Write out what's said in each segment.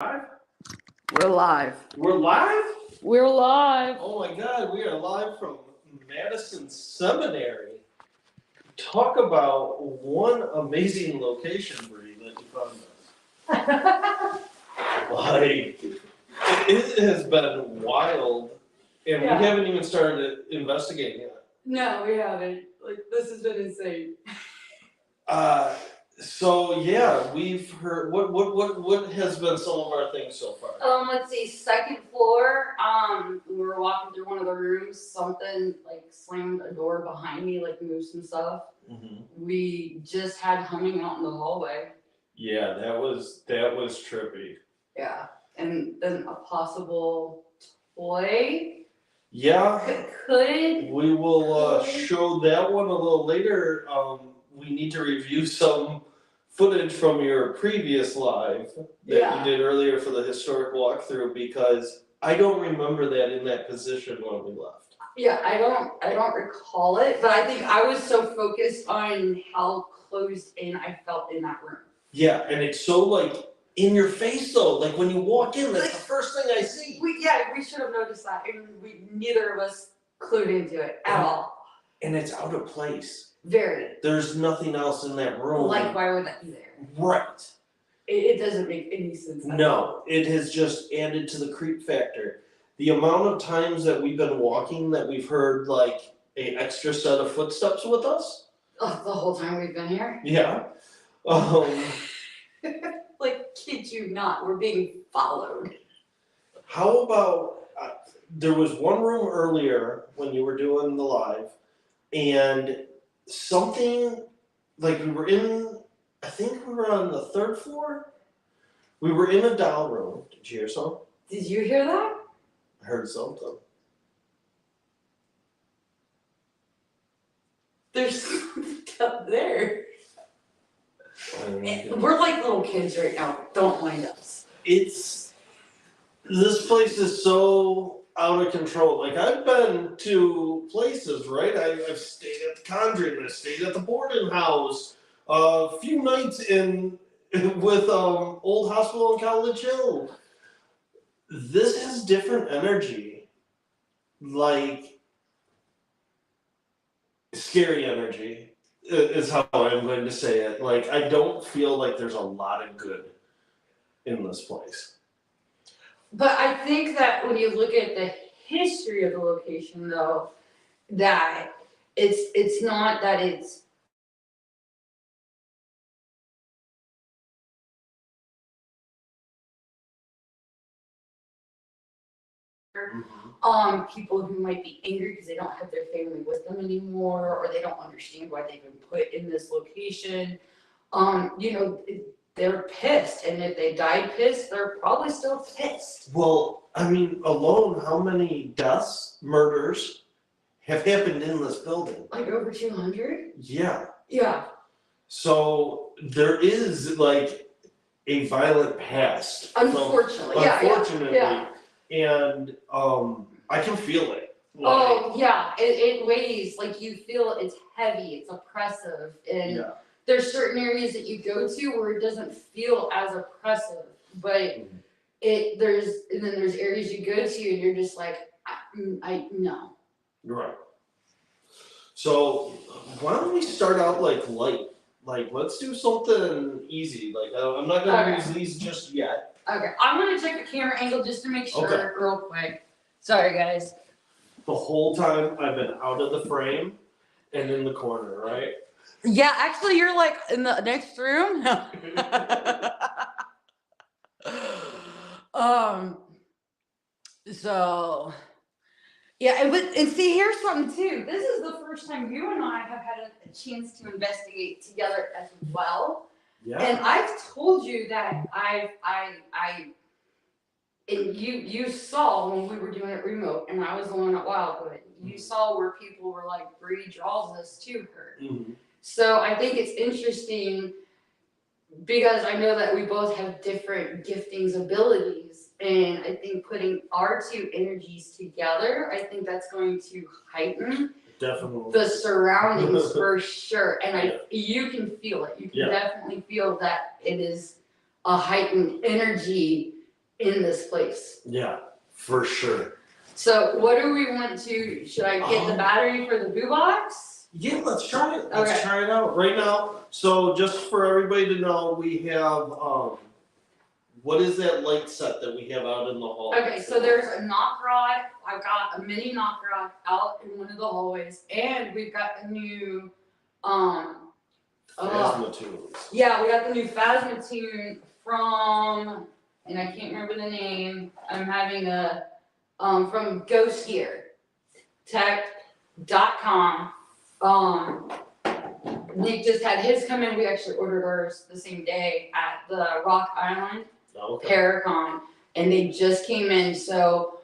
Live? We're live. We're live? We're live. Oh my God, we are live from Madison Seminary. Talk about one amazing location, Bree, that you found us. Like, it has been wild, and Yeah. we haven't even started investigating it. No, we haven't. Like, this has been insane. So yeah, we've heard what has been some of our things so far? Let's see, second floor, we were walking through one of the rooms, something like slammed a door behind me, like moved some stuff. Mm-hmm. We just had humming out in the hallway. Yeah, that was trippy. Yeah. And then a possible toy. Yeah. Could. We will show that one a little later. We need to review some footage from your previous live that you did earlier for the historic walkthrough, because I don't remember that in that position when we left. Yeah, I don't recall it, but I think I was so focused on how closed in I felt in that room. Yeah, and it's so like in your face though. Like when you walk in, that's the first thing I see. We should have noticed that, and neither of us clued into it at all. And it's out of place. Very. There's nothing else in that room. Like, why would that be there? Right. It doesn't make any sense. No, it has just added to the creep factor. The amount of times that we've been walking that we've heard like an extra set of footsteps with us. Oh, the whole time we've been here? Yeah. Like, kid you not, we're being followed. How about, there was one room earlier when you were doing the live, and something, like we were in, I think we were on the third floor? We were in a doll room. Did you hear something? Did you hear that? I heard something. There's something up there. Okay. We're like little kids right now. Don't mind us. This place is so out of control. Like, I've been to places, right? I've stayed at the Conjuring, I've stayed at the boarding house, a few nights with Old Hospital in College Hill. This has different energy, like scary energy is how I'm going to say it. Like, I don't feel like there's a lot of good in this place. But I think that when you look at the history of the location, though, that it's not that it's people who might be angry because they don't have their family with them anymore, or they don't understand why they've been put in this location. They're pissed, and if they died pissed, they're probably still pissed. Well, I mean, alone, how many deaths, murders have happened in this building? Like over 200? Yeah. Yeah. So there is like a violent past. Unfortunately. Unfortunately. Yeah. And I can feel it. Oh yeah, it weighs, like you feel it's heavy, it's oppressive, and there's certain areas that you go to where it doesn't feel as oppressive, but there's areas you go to and you're just like, I no. Right. So why don't we start out like light? Like, let's do something easy. Like, I'm not gonna use these just yet. Okay, I'm gonna check the camera angle just to make sure real quick. Sorry guys. The whole time I've been out of the frame and in the corner, right? Yeah, actually you're like in the next room. So yeah, and see, here's something too. This is the first time you and I have had a chance to investigate together as well. Yeah. And I've told you that and you saw when we were doing it remote, and I was the one at Wildwood. You saw where people were like, Bree draws us to her. Mm-hmm. So I think it's interesting because I know that we both have different giftings, abilities, and I think putting our two energies together, I think that's going to heighten the surroundings for sure. And you can feel it. You can definitely feel that it is a heightened energy in this place. Yeah, for sure. So what do we want to, should I get the battery for the boo box? Yeah, let's try it. Let's Okay. try it out right now. So just for everybody to know, we have what is that light set that we have out in the hall? Okay, so there's a knock rod. I've got a mini knock rod out in one of the hallways, and we've got a new Phasma tunes. yeah, we got the new Phasma tune from, and I can't remember the name. I'm having a from Ghost Gear Tech.com. Nick just had his come in. We actually ordered ours the same day at the Rock Island Paracon, and they just came in. So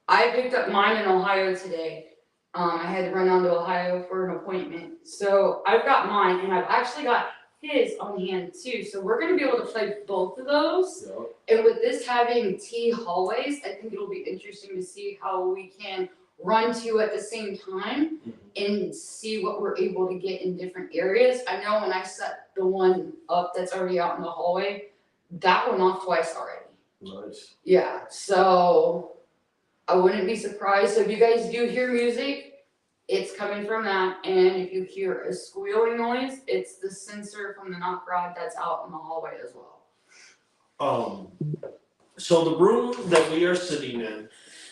I picked up mine in Ohio today. I had to run down to Ohio for an appointment. So I've got mine, and I've actually got his on hand too. So we're gonna be able to play both of those. Yep. And with this having T hallways, I think it'll be interesting to see how we can run two at the same time and see what we're able to get in different areas. I know when I set the one up that's already out in the hallway, that went off twice already. Nice. Yeah, so I wouldn't be surprised. So if you guys do hear music, it's coming from that. And if you hear a squealing noise, it's the sensor from the knock rod that's out in the hallway as well. So the room that we are sitting in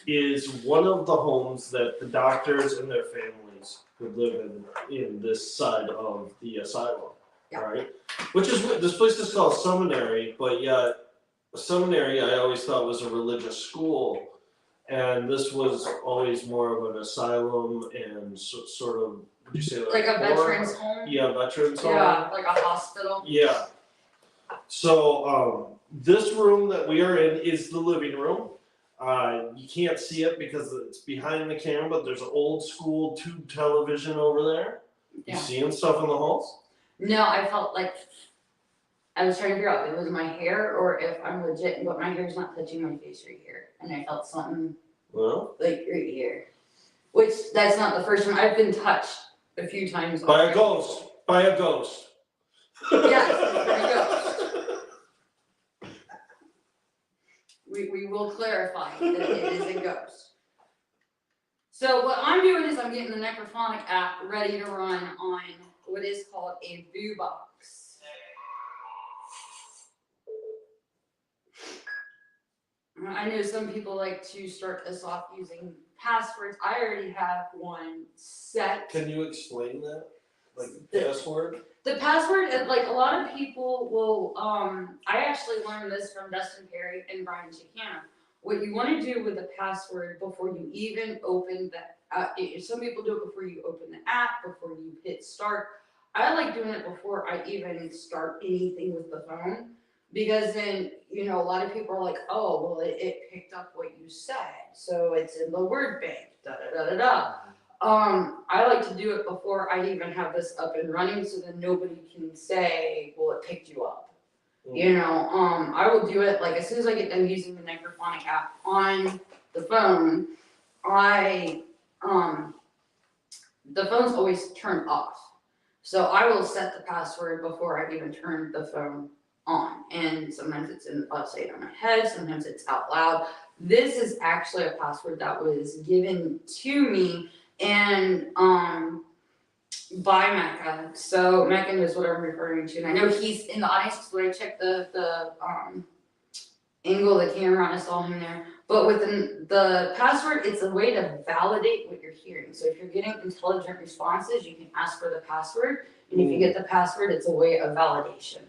is one of the homes that the doctors and their families would live in this side of the asylum, Yeah. right? Which is what this place is called Seminary, but yet seminary I always thought was a religious school, and this was always more of an asylum and sort of, would you say Like a veterans home? Yeah, veterans home. Yeah, like a hospital. Yeah. So this room that we are in is the living room. You can't see it because it's behind the camera, but there's an old school tube television over there. Yeah. You seeing stuff in the halls? No, I felt like I was trying to figure out if it was my hair or if I'm legit, but my hair's not touching my face right here. And I felt something Well, like right here. Which, that's not the first time. I've been touched a few times. by a already. ghost. By a ghost. Yes, by a ghost. We will clarify that it is a ghost. So what I'm doing is I'm getting the Necrophonic app ready to run on what is called a Boo Box. I know some people like to start this off using passwords. I already have one set. Can you explain that? Like The- password? The password, like a lot of people will, I actually learned this from Dustin Perry and Brian Chicana. What you want to do with the password before you even open the, some people do it before you open the app, before you hit start. I like doing it before I even start anything with the phone, because then, you know, a lot of people are like, oh, well, it picked up what you said, so it's in the word bank, da da da da da. I like to do it before I even have this up and running, so then nobody can say, well, it picked you up. You know, I will do it like as soon as I get done using the Necrophonic app on the phone. The phone's always turned off, so I will set the password before I even turn the phone on. And sometimes it's I'll say it in my head, sometimes it's out loud. This is actually a password that was given to me and by Mecca. So Mecca is what I'm referring to. And I know he's in the audience because when I checked the angle of the camera, I saw him there. But with the password, it's a way to validate what you're hearing. So if you're getting intelligent responses, you can ask for the password. And if you get the password, it's a way of validation.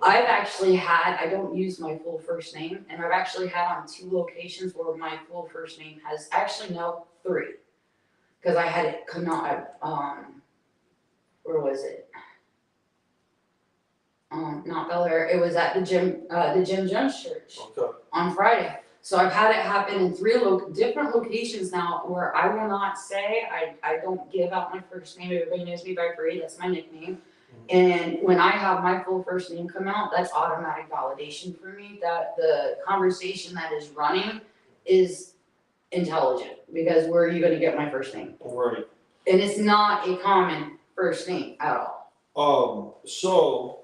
I've actually had, I don't use my full first name, and I've actually had on 2 locations where my full first name has actually, no, 3. Because I had it come out, where was it? Not Bel Air, it was at the Jim Jones Church on Friday. So I've had it happen in 3 different locations now where I will not say, I don't give out my first name. Everybody knows me by Bree, that's my nickname. And when I have my full first name come out, that's automatic validation for me that the conversation that is running is intelligent, because where are you going to get my first name? Right. And it's not a common first name at all. So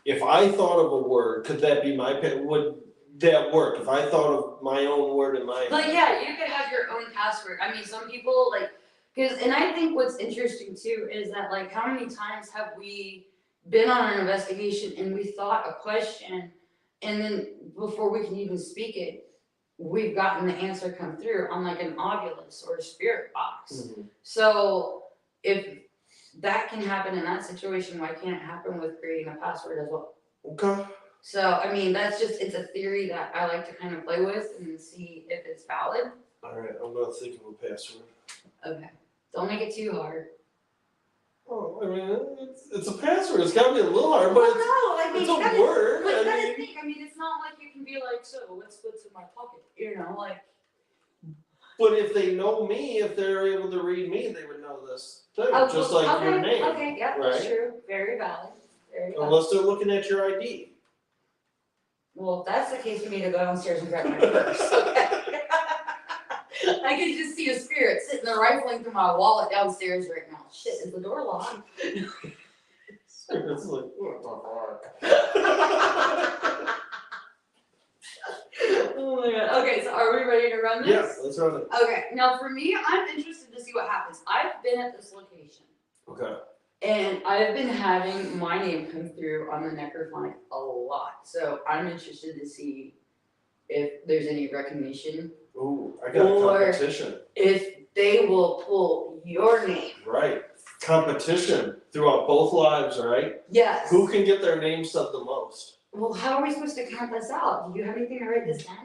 if I thought of a word, could that be my pick? Would that work. If I thought of my own word in my But head. yeah, you could have your own password. I mean, some people like, and I think what's interesting too is that like, how many times have we been on an investigation and we thought a question, and then before we can even speak it, we've gotten the answer come through on like an Ovilus or a spirit box. Mm-hmm. So if that can happen in that situation, why can't it happen with creating a password as well? Okay. So, I mean, it's a theory that I like to kind of play with and see if it's valid. All right, I'm gonna think of a password. Okay. Don't make it too hard. Oh, I mean, it's a password. It's gotta be a little hard, but Well, no, I mean, it's you a gotta, word. but you I gotta mean, think. I mean, it's not like you can be like, so what's in my pocket? You know, like. but if they know me, if they're able to read me, they would know this thing, Oh, just well, like your name. Okay, yeah, that's right? true. Very valid. Very valid. Unless they're looking at your ID. Well, if that's the case, we need to go downstairs and grab my purse. Okay. I can just see a spirit sitting there rifling through my wallet downstairs right now. Shit, is the door locked? It's like, what Oh my god. Okay, so are we ready to run the fuck? this? Yeah, let's run it. Okay, now for me, I'm interested to see what happens. I've been at this location. Okay. And I've been having my name come through on the necrophonic a lot. So I'm interested to see if there's any recognition. Ooh, I got Or- a competition. If they will pull your name. Right. Competition throughout both lives, right? Yes. Who can get their name said the most? Well, how are we supposed to count this out? Do you have anything to write this down?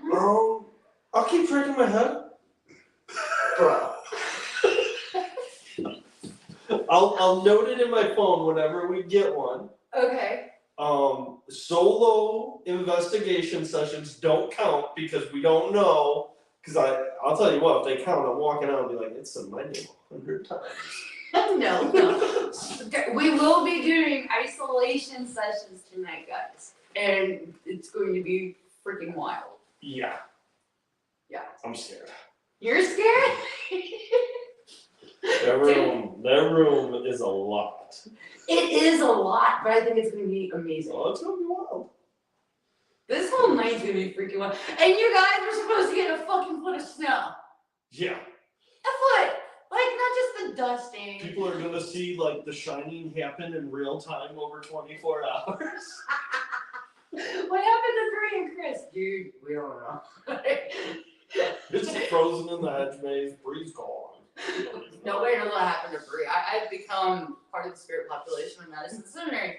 I'll keep track in my head. Bro. I'll note it in my phone whenever we get one. Okay. Solo investigation sessions don't count because we don't know. Because I'll tell you what, if they count, I'm walking out and be like, it's said my name 100 times. No. We will be doing isolation sessions tonight, guys. And it's going to be freaking wild. Yeah. Yeah. I'm scared. You're scared? That room is a lot. It is a lot, but I think it's going to be amazing. Oh, it's gonna be wild. This whole night's going to be freaking wild. And you guys were supposed to get a fucking foot of snow. Yeah. A foot! Like, not just the dusting. People are gonna see like the shining happen in real time over 24 hours. What happened to Bree and Kris? Dude, we don't know. It's frozen in the hedge maze. Bree's gone. Nobody knows what happened to Bree. I've become part of the spirit population of Madison Seminary.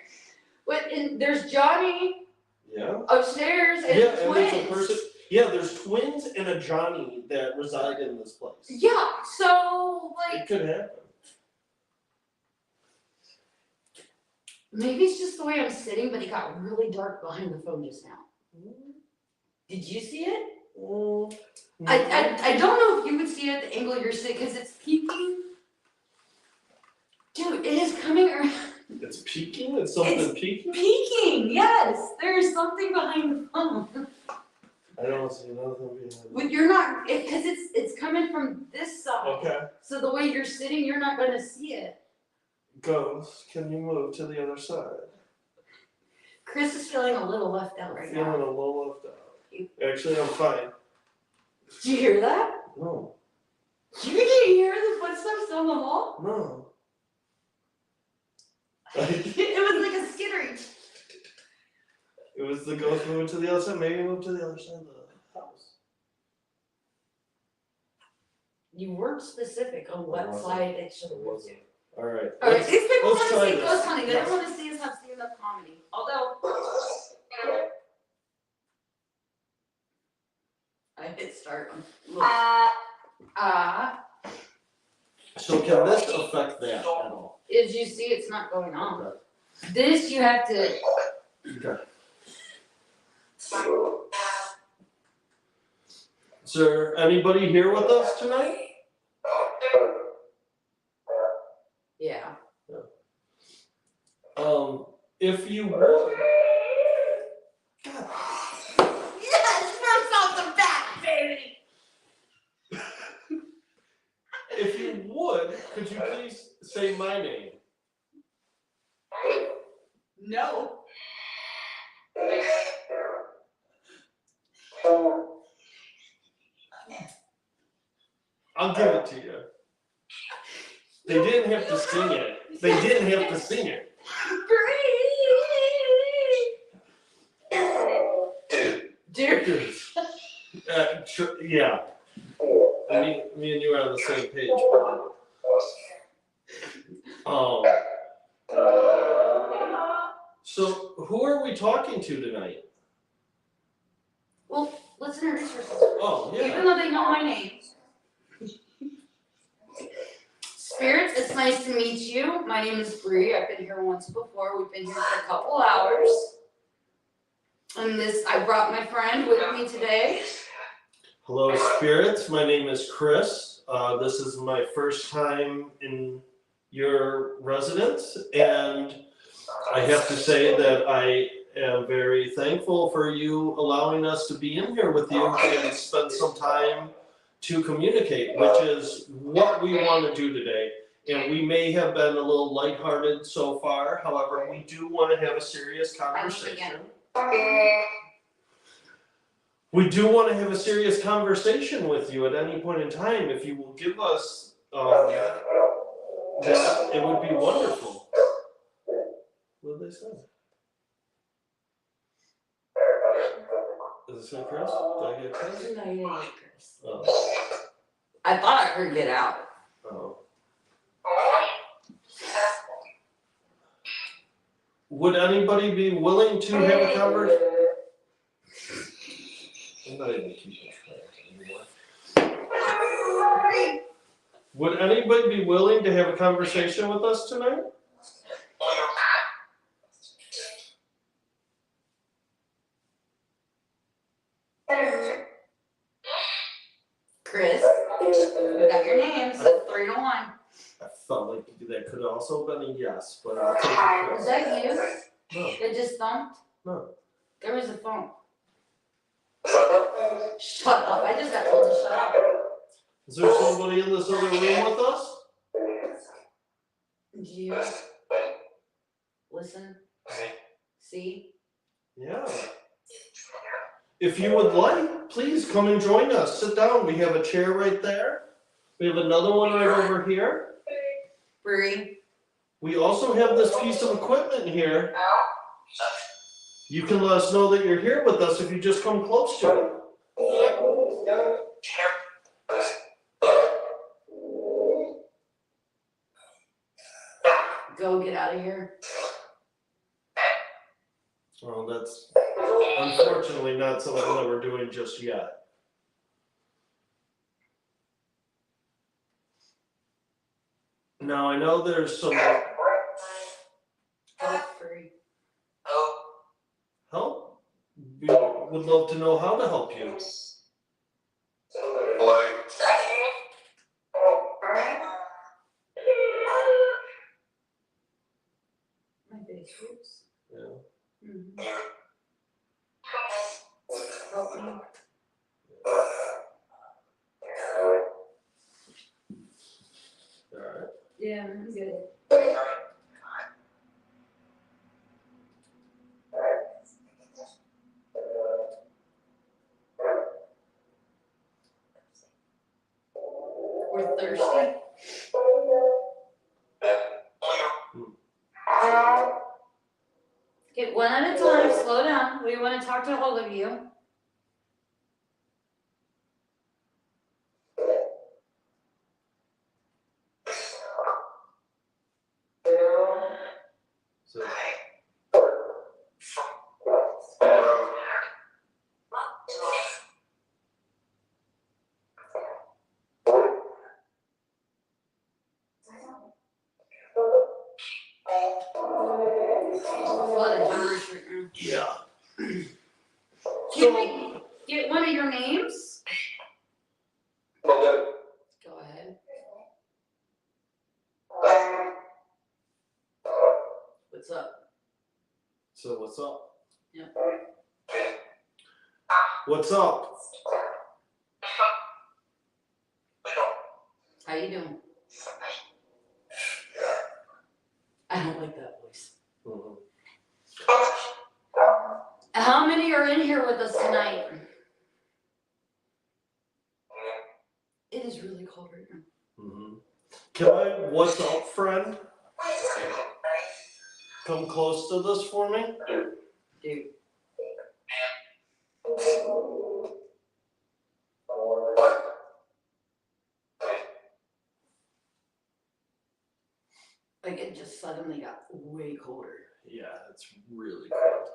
There's Johnny Yeah. upstairs and Yeah, twins. and there's a person. Yeah, there's twins and a Johnny that reside in this place. Yeah, so like It could happen. maybe it's just the way I'm sitting, but it got really dark behind the phone just now. Did you see it? I don't know if you would see it at the angle you're sitting because it's peeking. Dude, it is coming around. It's peeking? It's something peeking? Peeking, yes. There's something behind the phone. I don't see nothing behind it. But you're not, because it's coming from this side. Okay. So the way you're sitting, you're not going to see it. Ghost, can you move to the other side? Kris is feeling a little left out right Feeling now. a little left out. Actually, I'm fine. Did you hear that? No. You didn't hear the footsteps on the wall? No. It was like a skittery. It was the ghost moving to the other side. Maybe move to the other side of the house. You weren't specific on what side it should have been. All right. Alright, these people let's want to try see this. ghost hunting. They Yes. don't want to see us have stand-up comedy. Although I hit start on look. So can this affect that at all? As you see, it's not going on. Okay. This you have to. Okay. Is there anybody here with us tonight? Yeah. If you would. God. Yes, first off the bat, baby. If you would, could you please say my name? No. I'll give it to you. They didn't have to sing it. They didn't have to sing it. Dude. Yeah. Me and you are on the same page. So who are we talking to tonight? Well, let's introduce ourselves. Oh, yeah. Even though they know my name. Spirits, it's nice to meet you. My name is Bree. I've been here once before. We've been here for a couple hours. And I brought my friend with me today. Hello, Spirits. My name is Kris. This is my first time in your residence, and I have to say that I am very thankful for you allowing us to be in here with you and spend some time to communicate, which is what we want to do today. And we may have been a little lighthearted so far. However, we do want to have a serious conversation. We do want to have a serious conversation with you at any point in time. If you will give us that, it would be wonderful. What did they say? Does it say Kris? Did I get Kris? No, you didn't get Kris. Oh. I thought I heard get out. Oh. Would anybody be willing to have a conversation? I'm not even keeping track anymore. Would anybody be willing to have a conversation with us tonight? Kris, we got your names, 3 to 1. I felt like that could also have been a yes, but I'll take it. Was that you? No. It just thumped? No. There was a phone. Shut up. I just got told to shut up. Is there somebody in this other room with us? Do you listen? See? Yeah. If you would like, please come and join us. Sit down. We have a chair right there. We have another one right over here. Bree. We also have this piece of equipment here. You can let us know that you're here with us if you just come close to it. Go get out of here. Well, that's unfortunately not something that we're doing just yet. Now, I know there's some Help, Bree. help. We would love to know how to help you. My face hurts. Yeah. Mm-hmm. Help me. All right. Yeah, I'm good. We're thirsty. Okay, one at a time, slow down. We want to talk to all of you. So, A lot of gibberish right now. yeah. Can we get one of your names? Go ahead. What's up? So what's up? Yeah. What's up? How you doing? I don't like that voice. Mm-hmm. How many are in here with us tonight? It is really cold right now. Mm-hmm. Can I, what's up, friend? Come close to this for me. Dude. Like it just suddenly got way colder. Yeah, it's really cold.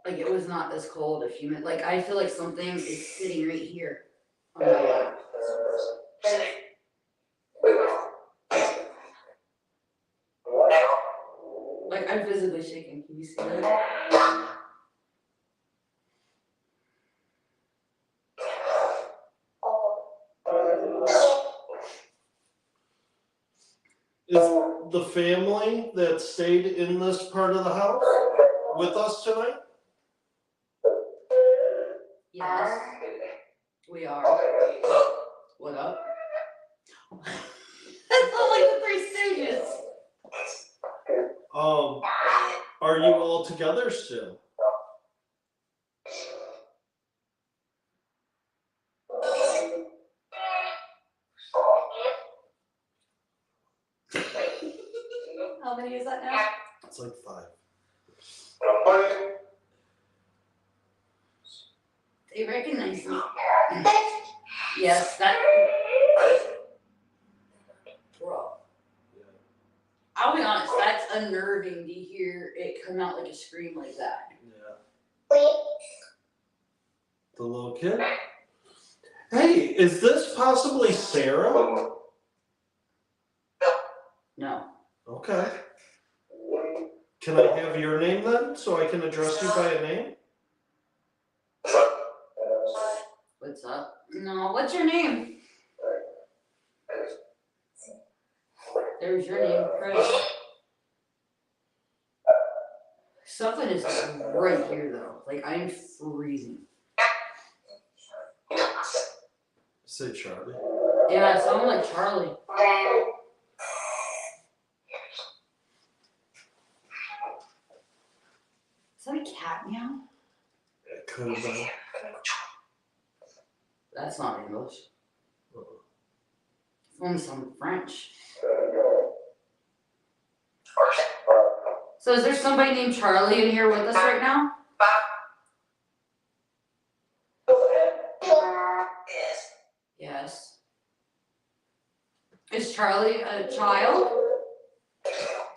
Like it was not this cold a few minutes. Like I feel like something is sitting right here on my lap. Like I'm visibly shaking. Can you see that? Is the family that stayed in this part of the house with us tonight? Yes, we are. What up? That's not like the Three Stooges. Are you all together still? How many is that now? It's like 5. They recognize me. Yes, that. Bro. I'll be honest, that's unnerving to hear it come out like a scream like that. Yeah. The little kid? Hey, is this possibly Sarah? No. Okay. Can I have your name then, so I can address you by a name? What's up? No, what's your name? There's your name, Kris. Something is right here though. Like I'm freezing. Say Charlie. Yeah, it sounded like Charlie. Is that a cat meow? It could have been. That's not English. It's almost some French. So is there somebody named Charlie in here with us right now? Yes. Is Charlie a child?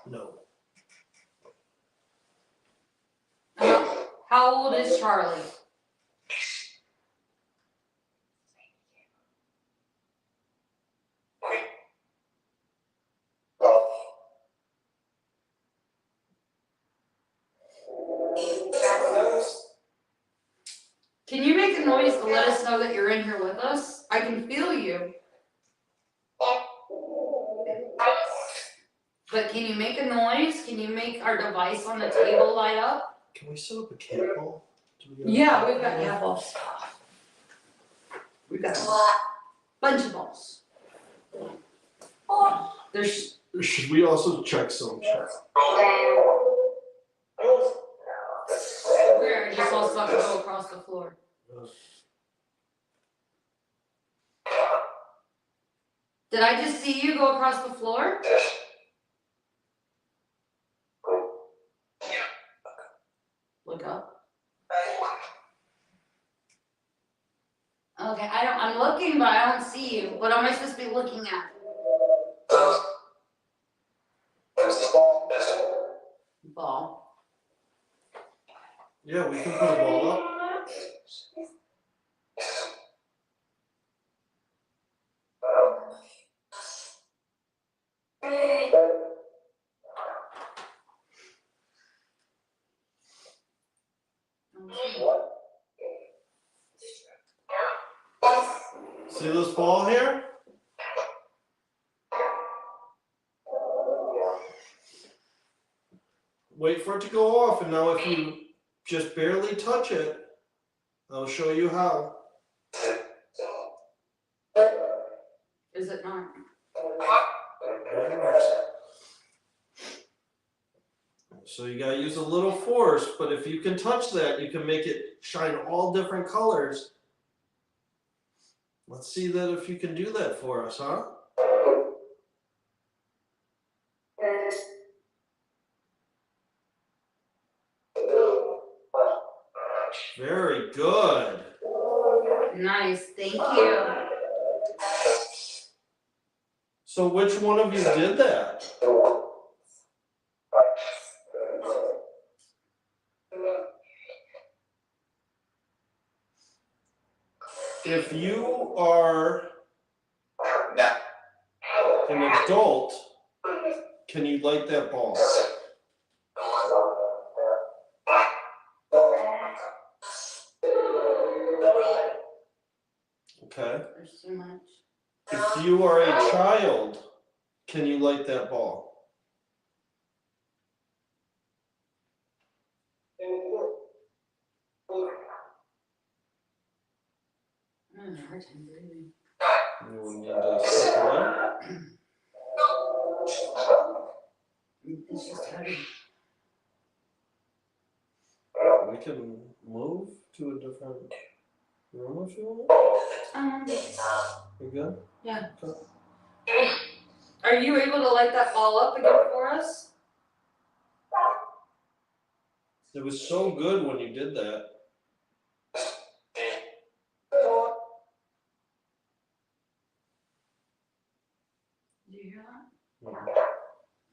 No. How old is Charlie? Can you make a noise to let us know that you're in here with us? I can feel you. But can you make a noise? Can you make our device on the table light up? Can we set up a cat ball? Yeah, we've got cat balls. We've got a bunch of balls. There's. Should we also check some? Where I just saw something go across the floor. Did I just see you go across the floor? Look up. Okay, I'm looking, but I don't see you. What am I supposed to be looking at? Ball. Yeah, we can put a ball up. See this ball here? Wait for it to go off, and now if you just barely touch it, I'll show you how. Is it not? So you gotta use a little force, but if you can touch that, you can make it shine all different colors. Let's see that if you can do that for us, huh? Very good. Nice, thank you. So which one of you did that? If you are an adult, can you light that ball? Okay. There's too much. If you are a child, can you light that ball? I'm having a hard time breathing. You will need to step away. It's just heavy. We can move to a different room if you want. You good? Yeah. Okay. Are you able to light that ball up again for us? It was so good when you did that. Do you hear that? Mhm.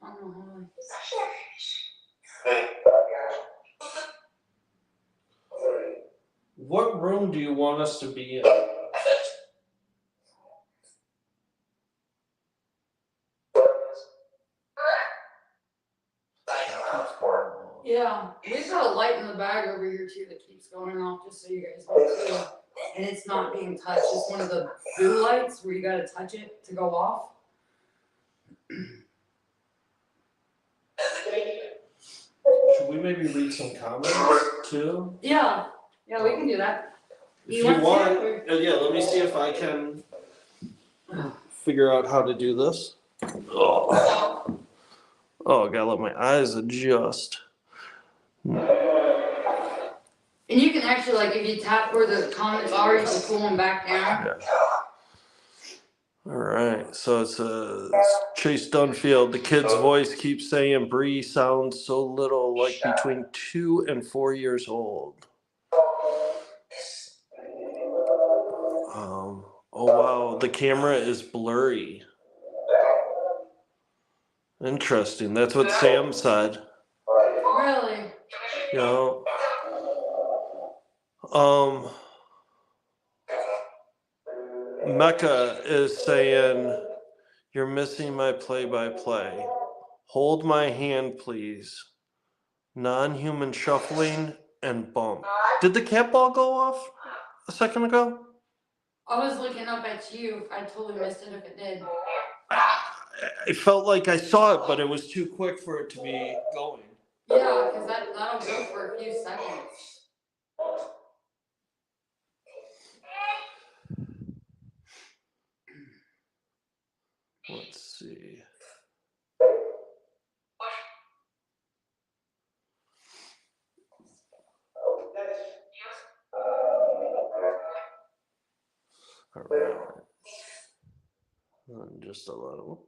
I don't know how What room do you want us to be in? Yeah, we've got a light in the bag over here too that keeps going off, just so you guys know too. And it's not being touched. It's one of the blue lights where you gotta touch it to go off. Should we maybe read some comments too? Yeah, yeah, we can do that. If you want, yeah, let me see if I can figure out how to do this. Oh, I gotta let my eyes adjust. And you can actually, like, if you tap where the comments are, you can pull them back down. Yeah. All right, so it's Chase Dunfield. The kid's voice keeps saying Bree sounds so little, like between 2 and 4 years old. Oh wow, the camera is blurry. Interesting. That's what Sam said. Really? You know. Mecca is saying, "You're missing my play-by-play. Hold my hand, please. Non-human shuffling and bump." Did the cat ball go off a second ago? I was looking up at you. I totally missed it if it did. I felt like I saw it, but it was too quick for it to be going. Yeah, because that'll go for a few seconds. Let's see. All right. Just a little.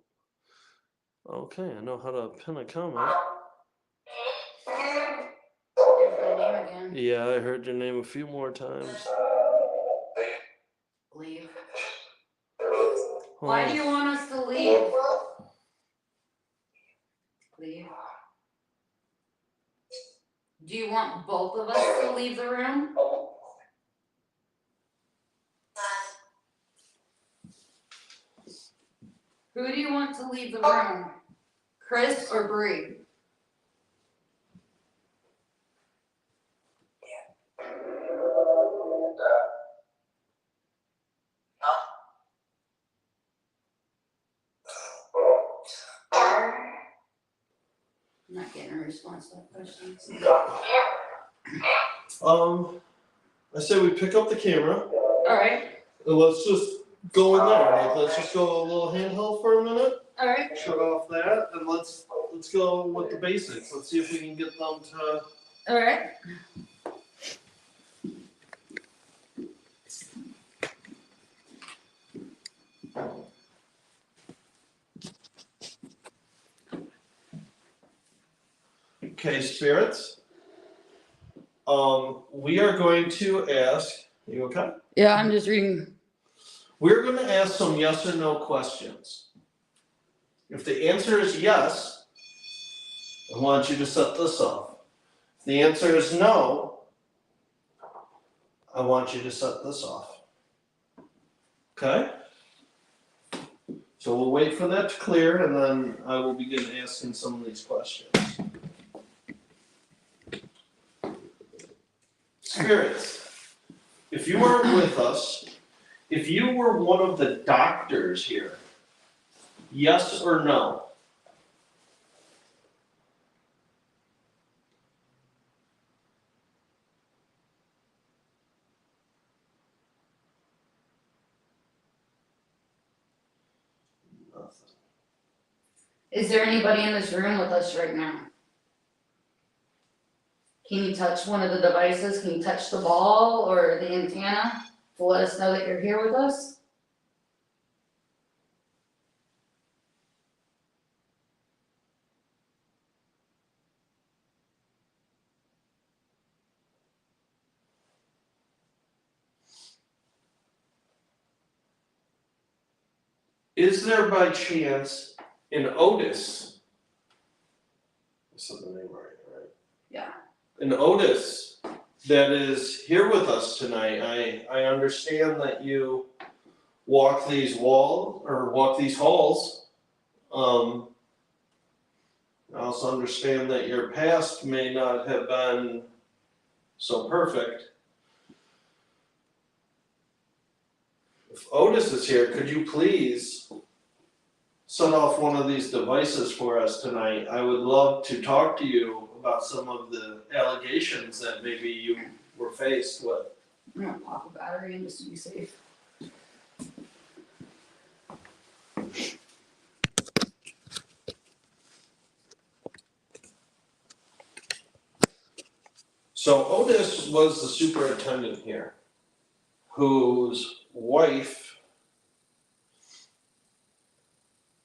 Okay, I know how to pin a comment. There's my name again. Yeah, I heard your name a few more times. Leave. Why do you want us to leave? Leave. Do you want both of us to leave the room? Who do you want to leave the room? Kris or Bree? I'm not getting a response to that question. I say we pick up the camera. Alright. And let's just go in there. Like, let's just go a little handheld for a minute. Alright. Shut off that, and let's go with the basics. Let's see if we can get them to. Alright. Okay, spirits. We are going to ask, you okay? Yeah, I'm just reading. We're going to ask some yes or no questions. If the answer is yes, I want you to set this off. If the answer is no, I want you to set this off. Okay? So we'll wait for that to clear, and then I will begin asking some of these questions. Spirits, if you are with us, if you were one of the doctors here, yes or no? Nothing. Is there anybody in this room with us right now? Can you touch one of the devices? Can you touch the ball or the antenna to let us know that you're here with us? Is there by chance an Otis? I said the name right? Yeah. An Otis that is here with us tonight. I understand that you walk these halls. I also understand that your past may not have been so perfect. If Otis is here, could you please set off one of these devices for us tonight? I would love to talk to you about some of the allegations that maybe you were faced with. I'm gonna pop a battery in just to be safe. So Otis was the superintendent here, whose wife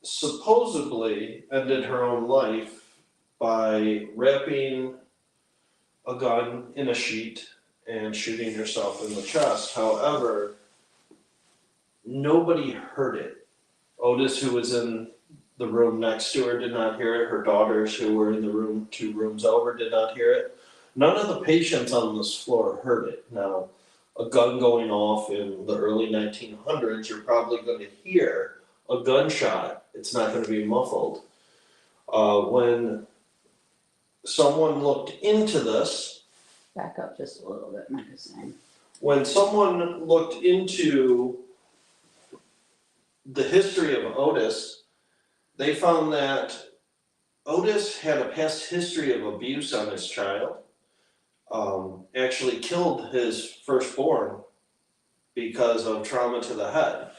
supposedly ended her own life by wrapping a gun in a sheet and shooting herself in the chest. However, nobody heard it. Otis, who was in the room next to her, did not hear it. Her daughters, who were in the room 2 rooms over, did not hear it. None of the patients on this floor heard it. Now, a gun going off in the early 1900s, you're probably going to hear a gunshot. It's not going to be muffled. When someone looked into this, Back up just a little bit, Madison. when someone looked into the history of Otis, they found that Otis had a past history of abuse on his child. Actually killed his firstborn because of trauma to the head.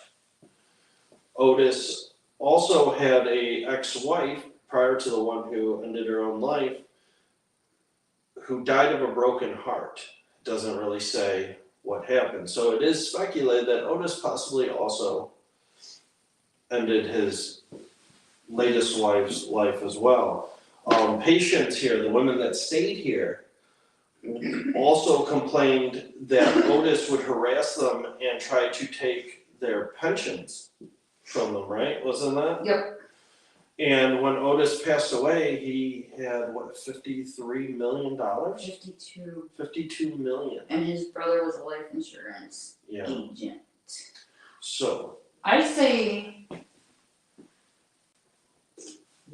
Otis also had a ex-wife prior to the one who ended her own life, who died of a broken heart. It doesn't really say what happened. So it is speculated that Otis possibly also ended his latest wife's life as well. Patients here, the women that stayed here, also complained that Otis would harass them and try to take their pensions from them, right? Wasn't that? Yep. And when Otis passed away, he had, what, $53 million? 52. $52 million. And his brother was a life insurance agent. So. I say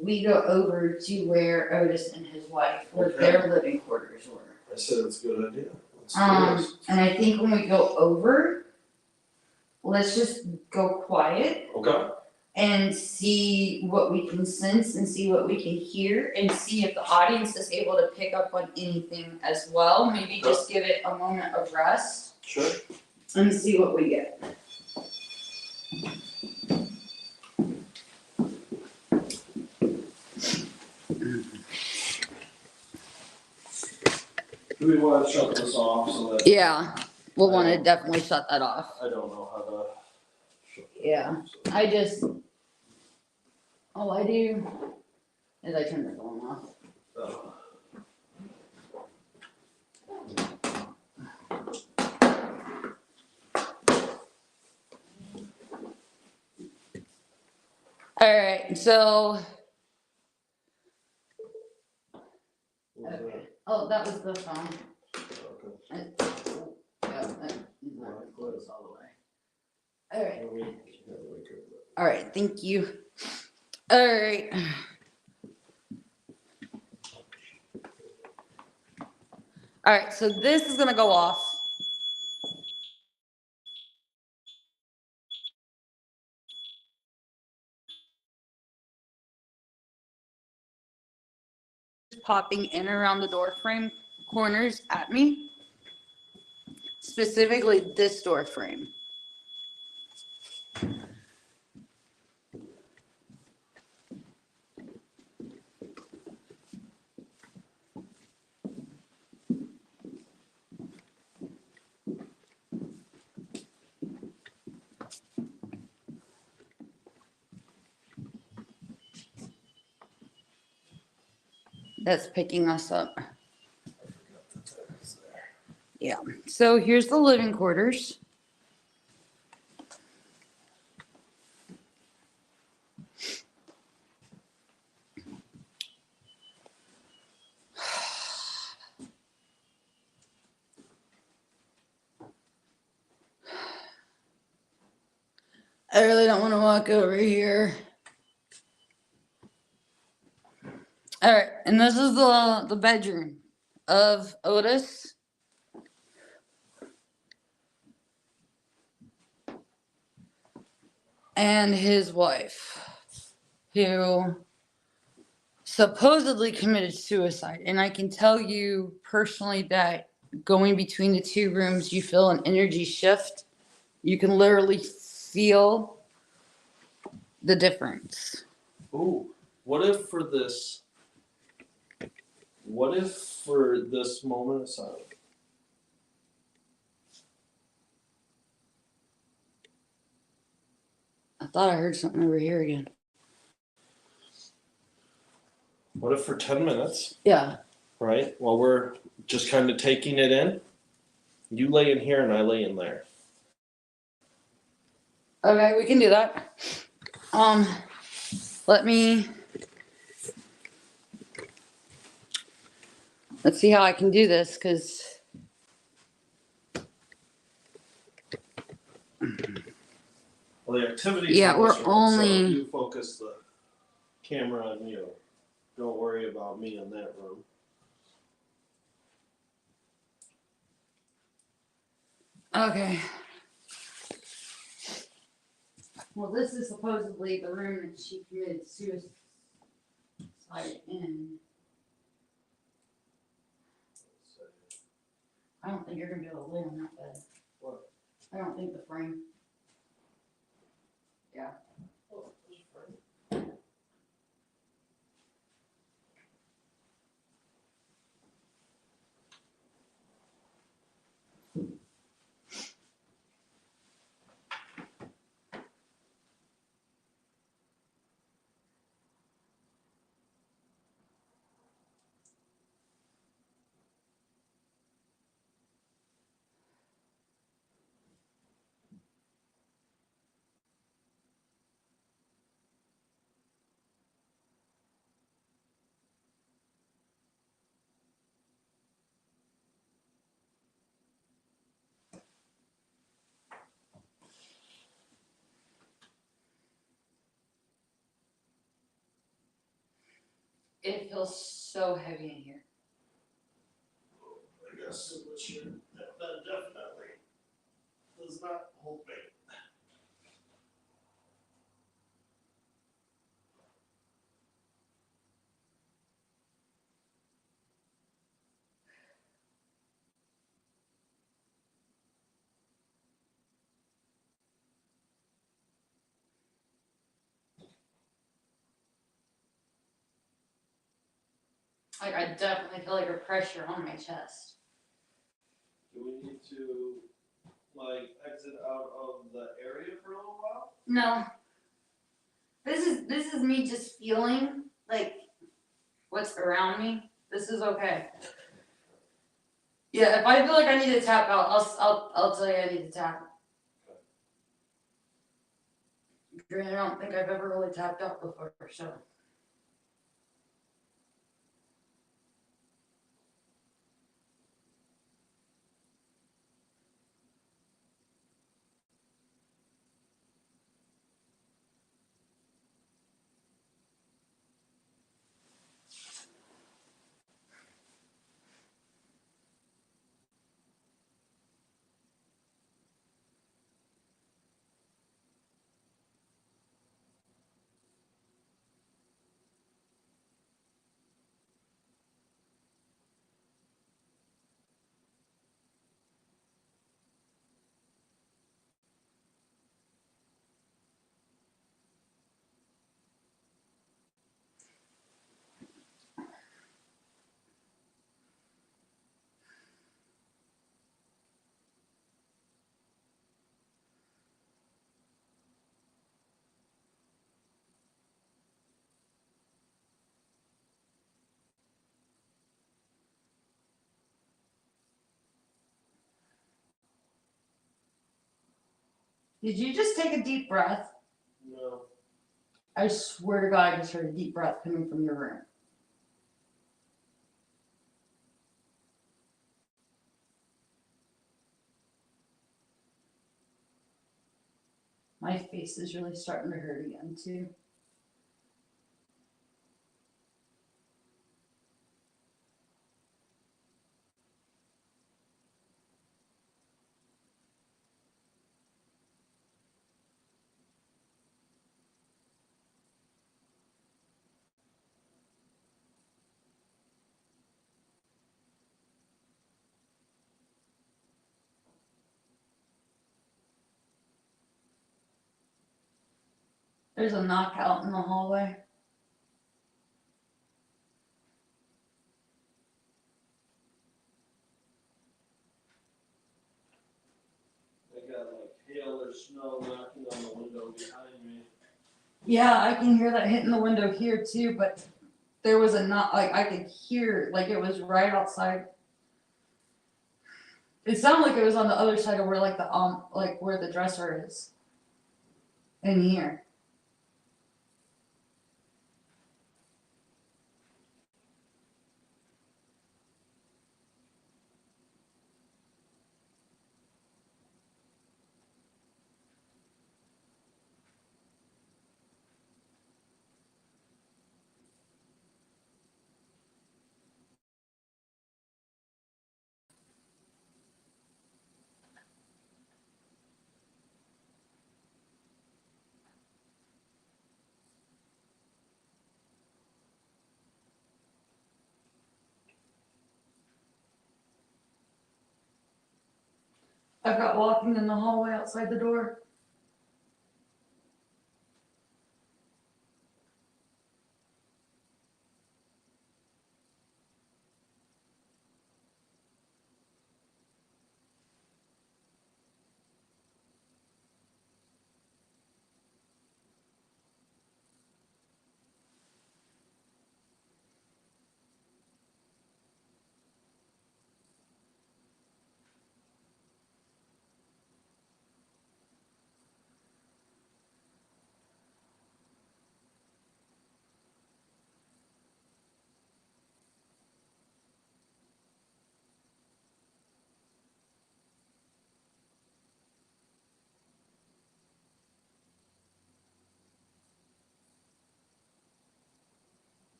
we go over to where Otis and his wife, where their living quarters were. I said it's a good idea. Let's do this. And I think when we go over, let's just go quiet. Okay. And see what we can sense and see what we can hear and see if the audience is able to pick up on anything as well. Maybe just give it a moment of rest. Sure. And see what we get. Do we want to shut this off so that? Yeah, we'll want to definitely shut that off. I don't know how to. Yeah, all I do is I turn the phone off. Oh. All right, so What was that? oh, that was the phone. Okay. Yeah, that is not close all the way. All right. Let me have a look at that. All right, thank you. All right. All right, so this is gonna go off. Popping in around the door frame corners at me, specifically this door frame. That's picking us up. I forgot the tabs there. Yeah. So here's the living quarters. I really don't want to walk over here. All right, and this is the bedroom of Otis. And his wife, who supposedly committed suicide. And I can tell you personally that going between the two rooms, you feel an energy shift. You can literally feel the difference. Ooh, what if for this moment of silence? I thought I heard something over here again. What if for 10 minutes, Yeah. right? While we're just kind of taking it in, you lay in here and I lay in there. Okay, we can do that. Let's see how I can do this, because Well, the activity. Yeah, we're So only- you focus the camera on you. Don't worry about me in that room. Okay. Well, this is supposedly the room that she committed suicide in. I don't think you're gonna be able to lay on that bed. What? I don't think the frame. Yeah. Oh, there's a frame. It feels so heavy in here. I guess in which year that definitely does not hold me. Like, I definitely feel like a pressure on my chest. Do we need to like exit out of the area for a little while? No. This is me just feeling like what's around me. This is okay. Yeah, if I feel like I need to tap out, I'll tell you I need to tap. Granted, I don't think I've ever really tapped out before, so. Did you just take a deep breath? No. I swear to God, I just heard a deep breath coming from your room. My face is really starting to hurt again, too. There's a knockout in the hallway. I got like hail or snow knocking on the window behind me. Yeah, I can hear that hitting the window here too, but there was a knock, like I could hear, like it was right outside. It sounded like it was on the other side of where like where the dresser is. In here. I've got walking in the hallway outside the door.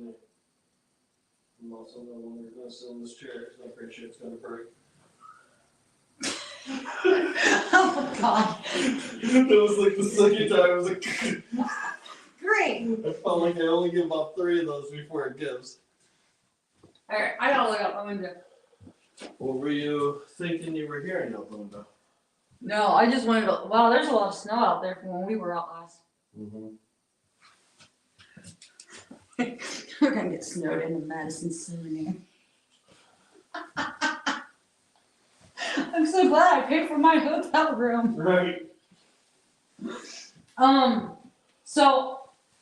me. I'm also no longer gonna sit in this chair because I'm pretty sure it's gonna break. Oh God. That was like the second time. I was like, Great. I felt like I only give about 3 of those before it gives. Alright, I gotta look out the window. What were you thinking you were hearing out the window? No, I just wanted to. Wow, there's a lot of snow out there from when we were out last. We're gonna get snowed in Madison Seminary. I'm so glad I paid for my hotel room. Right. So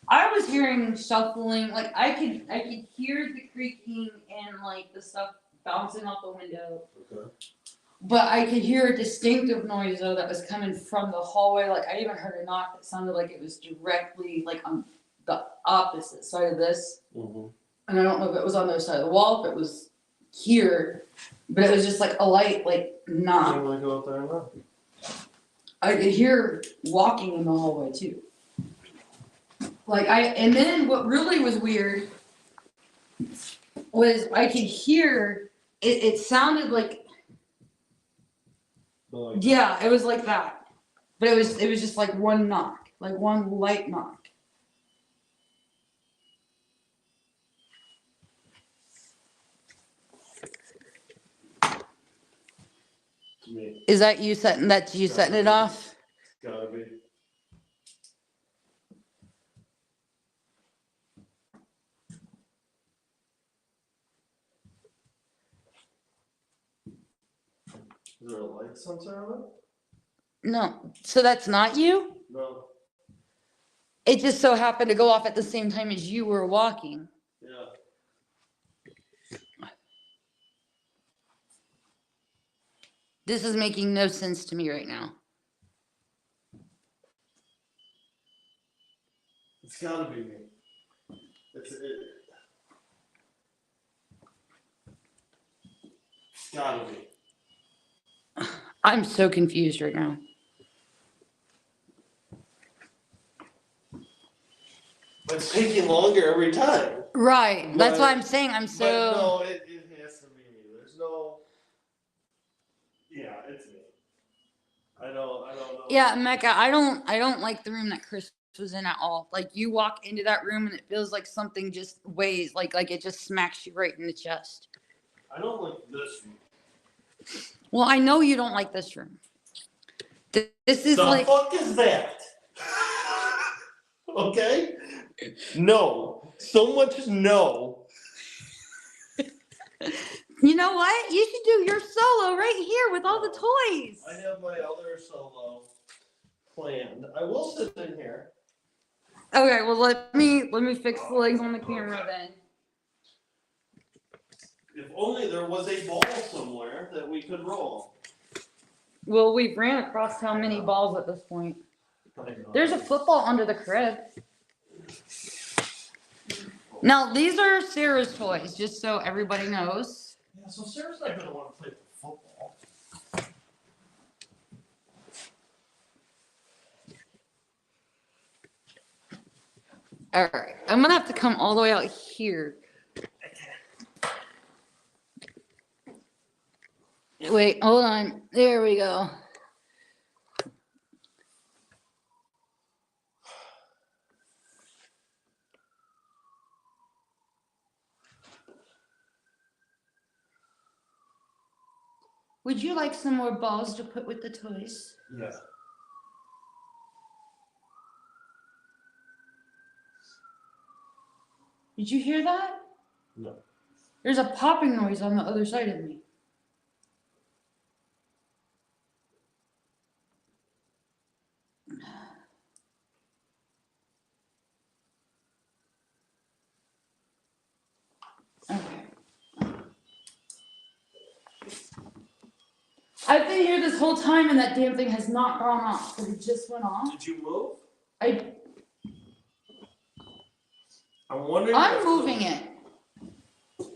I was hearing shuffling, like I could hear the creaking and like the stuff bouncing out the window. Okay. But I could hear a distinctive noise though that was coming from the hallway. Like I even heard a knock that sounded like it was directly like on the opposite side of this. Mm-hmm. And I don't know if it was on the other side of the wall, if it was here, but it was just like a light, like knock. You want to go out there and look? I could hear walking in the hallway too. And then what really was weird was I could hear, it sounded like, yeah, it was like that. But it was just like one knock, like one light knock. Me. Is that you setting it off? Gotta be. Is there a light sensor on it? No. So that's not you? No. It just so happened to go off at the same time as you were walking. Yeah. This is making no sense to me right now. It's gotta be me. It's gotta be. I'm so confused right now. But it's taking longer every time. Right. That's But- why I'm saying I'm But so. no, it has to be me. There's no. Yeah, it's me. I don't know. Yeah, Mecca, I don't like the room that Kris was in at all. Like you walk into that room and it feels like something just weighs, like it just smacks you right in the chest. I don't like this room. Well, I know you don't like this room. This is The like. fuck is that? Okay? No. So much no. You know what? You should do your solo right here with all the toys. I have my other solo planned. I will sit in here. Okay, well let me fix the legs on the camera then. If only there was a ball somewhere that we could roll. Well, we've ran across how many balls at this point. There's a football under the crib. Now, these are Sarah's toys, just so everybody knows. Yeah, so Sarah's not gonna want to play football. All right, I'm gonna have to come all the way out here. Wait, hold on. There we go. Would you like some more balls to put with the toys? Yeah. Did you hear that? No. There's a popping noise on the other side of me. Okay. I've been here this whole time and that damn thing has not gone off, but it just went off. Did you move? I'm wondering. moving it.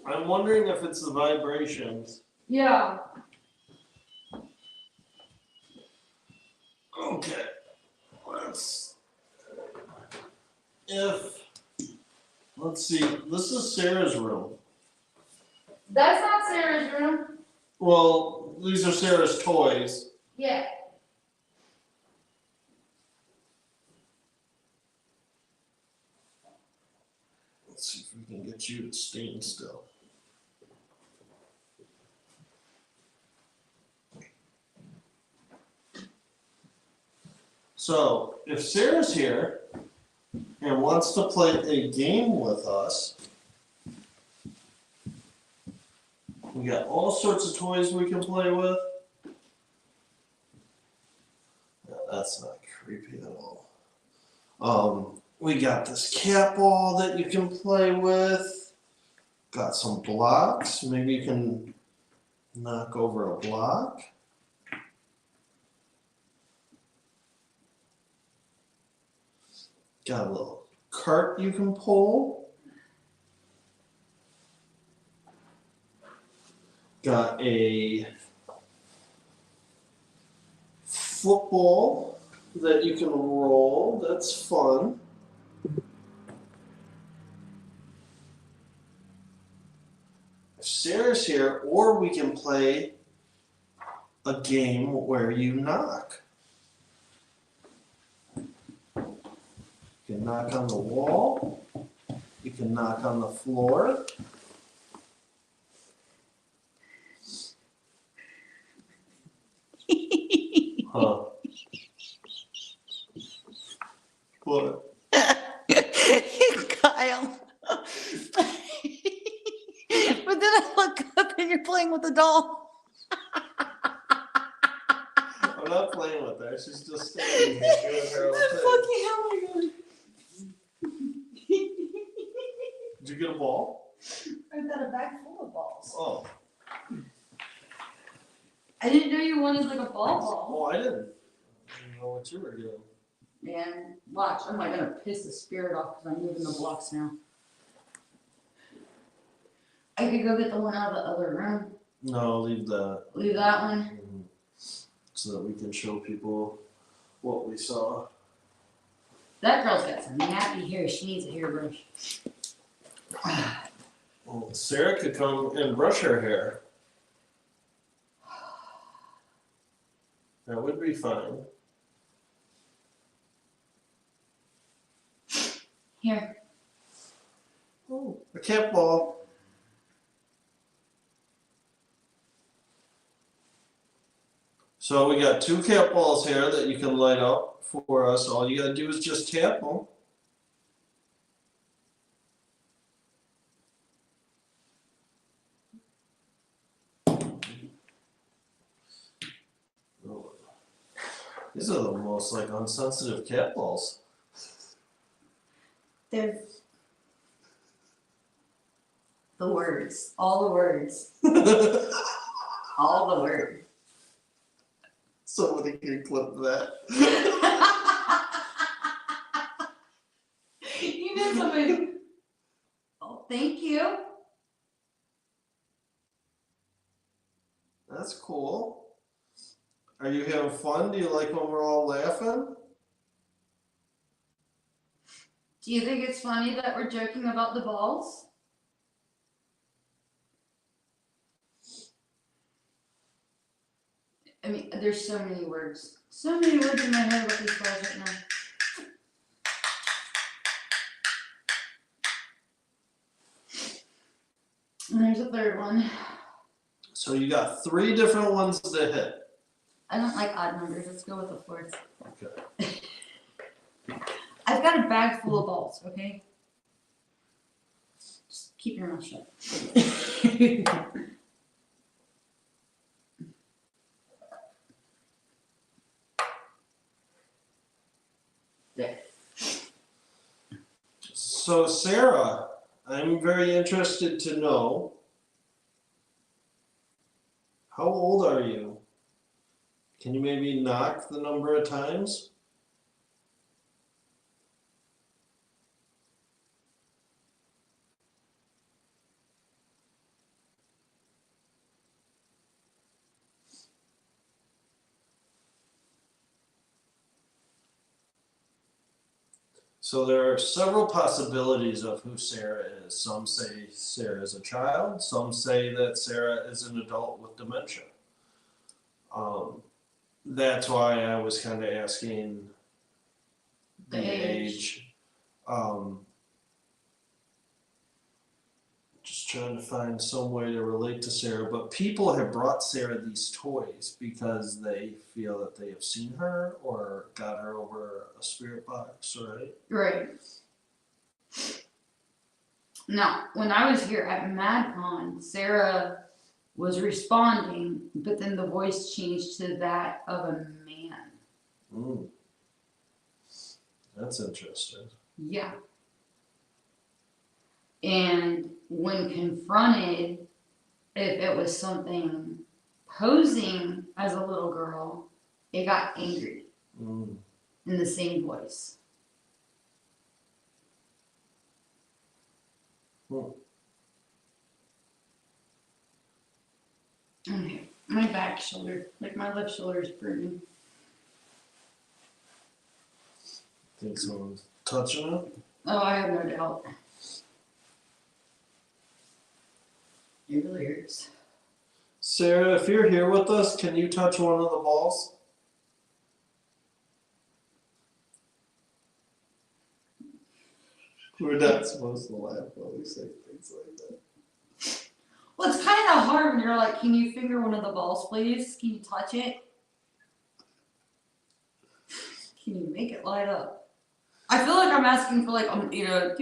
I'm wondering if it's the vibrations. Yeah. Okay. Let's. If Let's see. This is Sarah's room. That's not Sarah's room. Well, these are Sarah's toys. Yeah. Let's see if we can get you to stand still. So, if Sarah's here and wants to play a game with us, we got all sorts of toys we can play with. Yeah, that's not creepy at all. We got this cat ball that you can play with. Got some blocks. Maybe you can knock over a block. Got a little cart you can pull. Got a football that you can roll. That's fun. If Sarah's here, or we can play a game where you knock. You can knock on the wall. You can knock on the floor. Huh. What? Kyle. But then I look up and you're playing with a doll. I'm not playing with her. She's just standing here doing her own thing. Oh my god. Did you get a ball? I've got a bag full of balls. Oh. I didn't know you wanted like a ball. Oh, I didn't know what you were doing. Man, watch. I'm like gonna piss the spirit off because I'm moving the blocks now. I could go get the one out of the other room. No, leave that. Leave that one. Mhm. So that we can show people what we saw. That girl's got some nappy hair. She needs a hairbrush. Well, Sarah could come and brush her hair. That would be fine. Here. Oh, a cat ball. So we got 2 cat balls here that you can light up for us. All you gotta do is just tap them. Oh. These are the most like unsensitive cat balls. They're the words. All the words. All the words. Somebody can clip that. You know somebody. Oh, thank you. That's cool. Are you having fun? Do you like when we're all laughing? Do you think it's funny that we're joking about the balls? I mean, there's so many words. So many words in my head about these balls right now. And there's a third one. So you got 3 different ones to hit. I don't like odd numbers. Let's go with the fourth. Okay. I've got a bag full of balls, okay? Just keep your mouth shut. There. So Sarah, I'm very interested to know, how old are you? Can you maybe knock the number of times? So there are several possibilities of who Sarah is. Some say Sarah is a child. Some say that Sarah is an adult with dementia. That's why I was kind of asking the age. Just trying to find some way to relate to Sarah. But people have brought Sarah these toys because they feel that they have seen her or got her over a spirit box, right? Right. Now, when I was here at MadCon, Sarah was responding, but then the voice changed to that of a man. That's interesting. Yeah. And when confronted, if it was something posing as a little girl, it got angry in the same voice. Okay, my back shoulder, like my left shoulder is burning. Think someone's touching it? Oh, I have no doubt. It really hurts. Sarah, if you're here with us, can you touch one of the balls? We're not supposed to laugh when we say things like that. Well, it's kind of hard when you're like, can you finger one of the balls, please? Can you touch it? Can you make it light up? I feel like I'm asking for like, you know,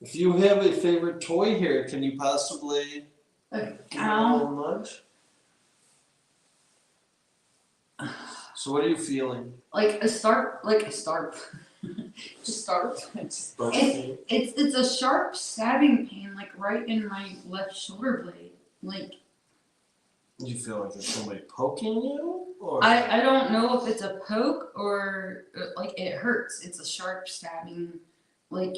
If you have a favorite toy here, can you possibly give it a little nudge? So what are you feeling? Just start. It's a sharp stabbing pain, like right in my left shoulder blade. Like, Do you feel like there's somebody poking you? Or I don't know if it's a poke or like it hurts. It's a sharp stabbing. Like,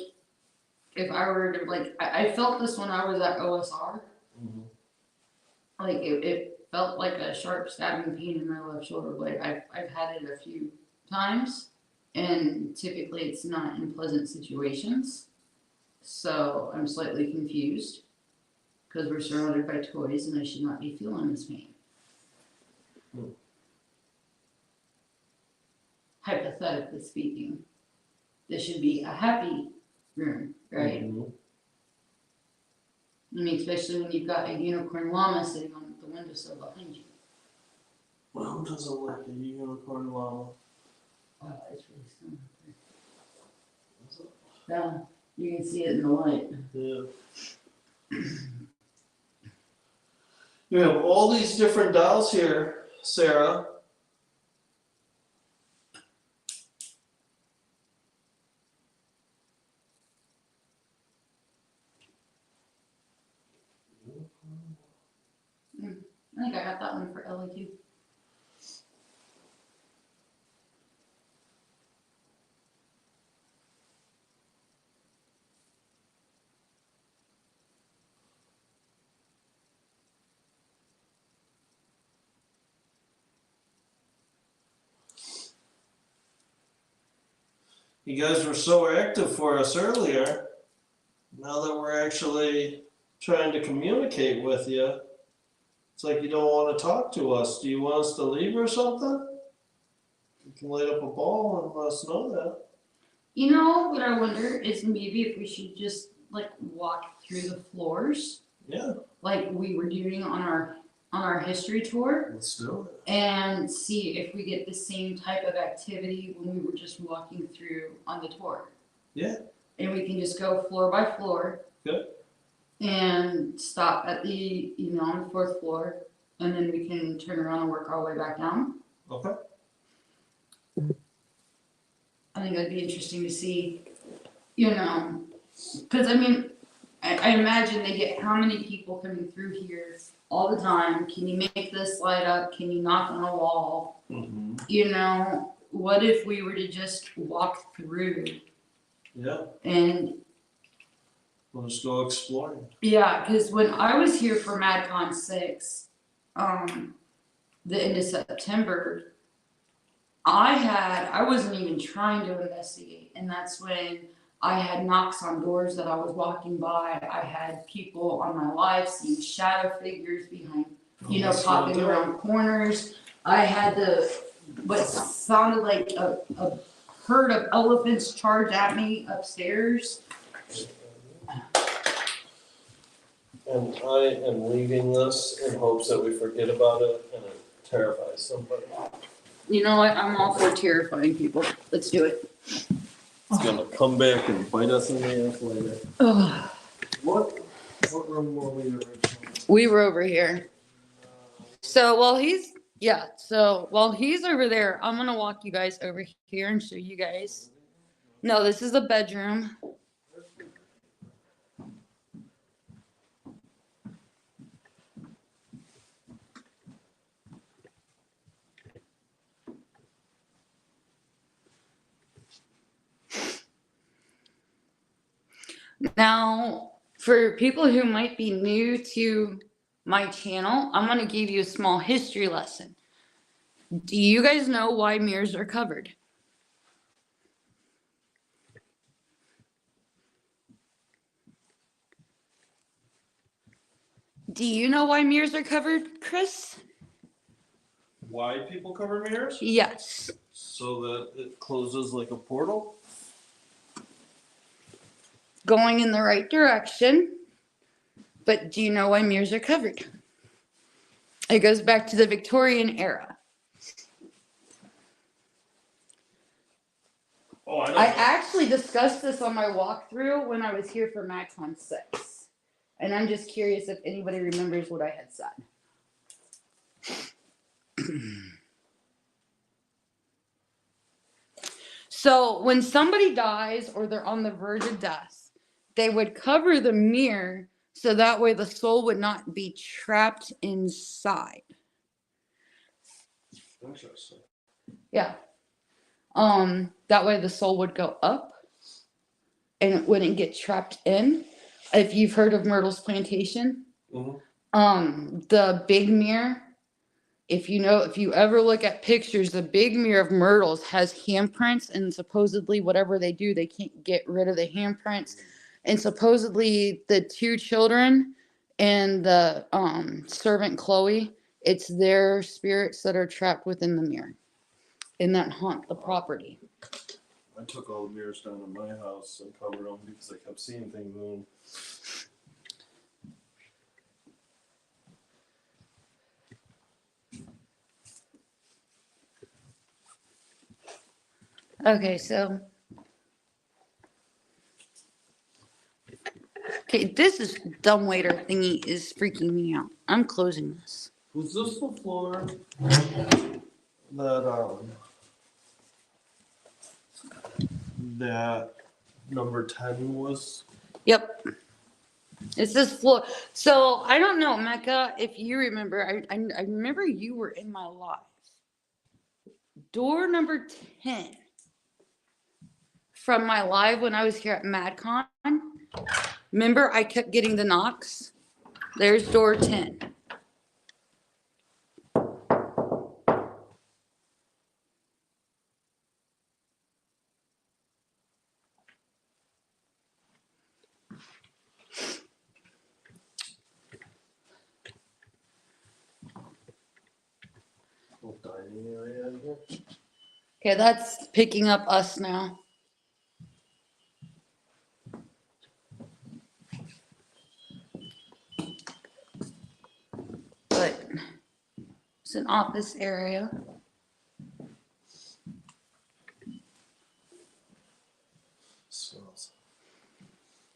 if I were to I felt this when I was at OSR. Like it felt like a sharp stabbing pain in my left shoulder blade. I've had it a few times, and typically it's not in pleasant situations. So I'm slightly confused because we're surrounded by toys and I should not be feeling this pain. Hypothetically speaking, this should be a happy room, right? I mean, especially when you've got a unicorn llama sitting on the windowsill behind you. Well, who doesn't like a unicorn llama? Wow, it's really still. Yeah, you can see it in the light. Yeah. You have all these different dolls here, Sarah. I think I got that one for Ellie too. You guys were so active for us earlier. Now that we're actually trying to communicate with you, it's like you don't want to talk to us. Do you want us to leave or something? You can light up a ball and let us know that. You know what I wonder is maybe if we should just like walk through the floors. Yeah. Like we were doing on our history tour. Let's do it. And see if we get the same type of activity when we were just walking through on the tour. Yeah. And we can just go floor by floor. Good. And stop at the, on the fourth floor. And then we can turn around and work our way back down. Okay. I think that'd be interesting to see, because I mean, I imagine they get how many people coming through here all the time. Can you make this light up? Can you knock on a wall? What if we were to just walk through? Yeah. And we'll just go exploring. Yeah, because when I was here for MadCon 6, the end of September, I wasn't even trying to investigate, and that's when I had knocks on doors that I was walking by. I had people on my live seeing shadow figures behind, popping around corners. I had what sounded like a herd of elephants charge at me upstairs. And I am leaving this in hopes that we forget about it and it terrifies somebody. You know what? I'm all for terrifying people. Let's do it. It's gonna come back and bite us in the ass later. Ugh. What room were we originally? We were over here. So while he's over there, I'm gonna walk you guys over here and show you guys. No, this is a bedroom. Now, for people who might be new to my channel, I'm going to give you a small history lesson. Do you guys know why mirrors are covered? Do you know why mirrors are covered, Kris? Why people cover mirrors? Yes. So that it closes like a portal? Going in the right direction. But do you know why mirrors are covered? It goes back to the Victorian era. Oh, I know. I actually discussed this on my walkthrough when I was here for MagCon 6. And I'm just curious if anybody remembers what I had said. So when somebody dies or they're on the verge of death, they would cover the mirror so that way the soul would not be trapped inside. Interesting. Yeah. That way the soul would go up and it wouldn't get trapped in. If you've heard of Myrtle's Plantation, the big mirror, if you ever look at pictures, the big mirror of Myrtle's has handprints, and supposedly whatever they do, they can't get rid of the handprints. And supposedly the two children and the servant Chloe, it's their spirits that are trapped within the mirror and that haunt the property. I took all the mirrors down in my house and covered them because I kept seeing things in them. Okay, so this is dumbwaiter thingy is freaking me out. I'm closing this. Was this the floor that number 10 was? Yep. It's this floor. So I don't know, Mecca, if you remember. I remember you were in my life. Door number 10 from my live when I was here at MadCon. Remember, I kept getting the knocks. There's door 10. Little dining area in here. Okay, that's picking up us now. But it's an office area.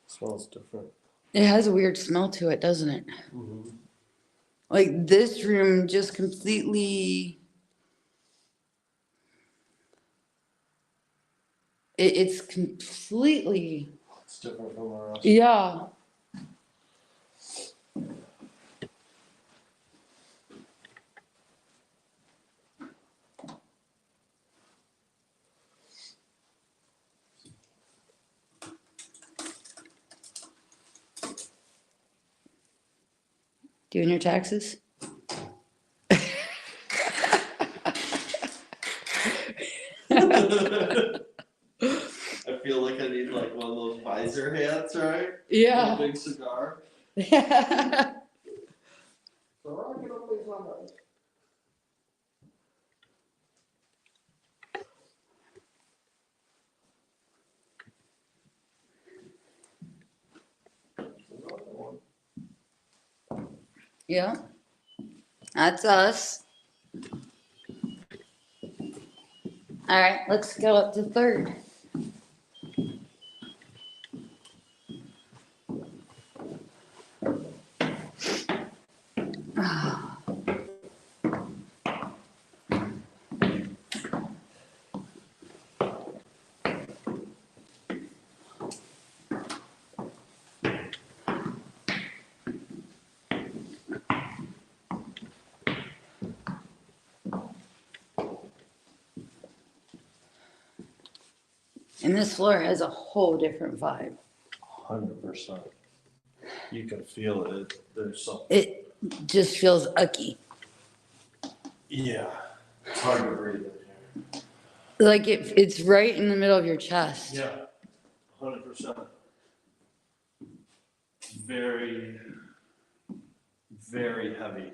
Smells different. It has a weird smell to it, doesn't it? Mm-hmm. Like this room just completely. It's completely. It's different from our house. Yeah. Doing your taxes? I feel like I need like one of those visor hats, right? Yeah. A big cigar. Yeah. Yeah. That's us. All right, let's go up to third. And this floor has a whole different vibe. 100%. You can feel it. There's something. It just feels ucky. Yeah. It's hard to breathe in here. Like it's right in the middle of your chest. Yeah. 100%. Very, very heavy.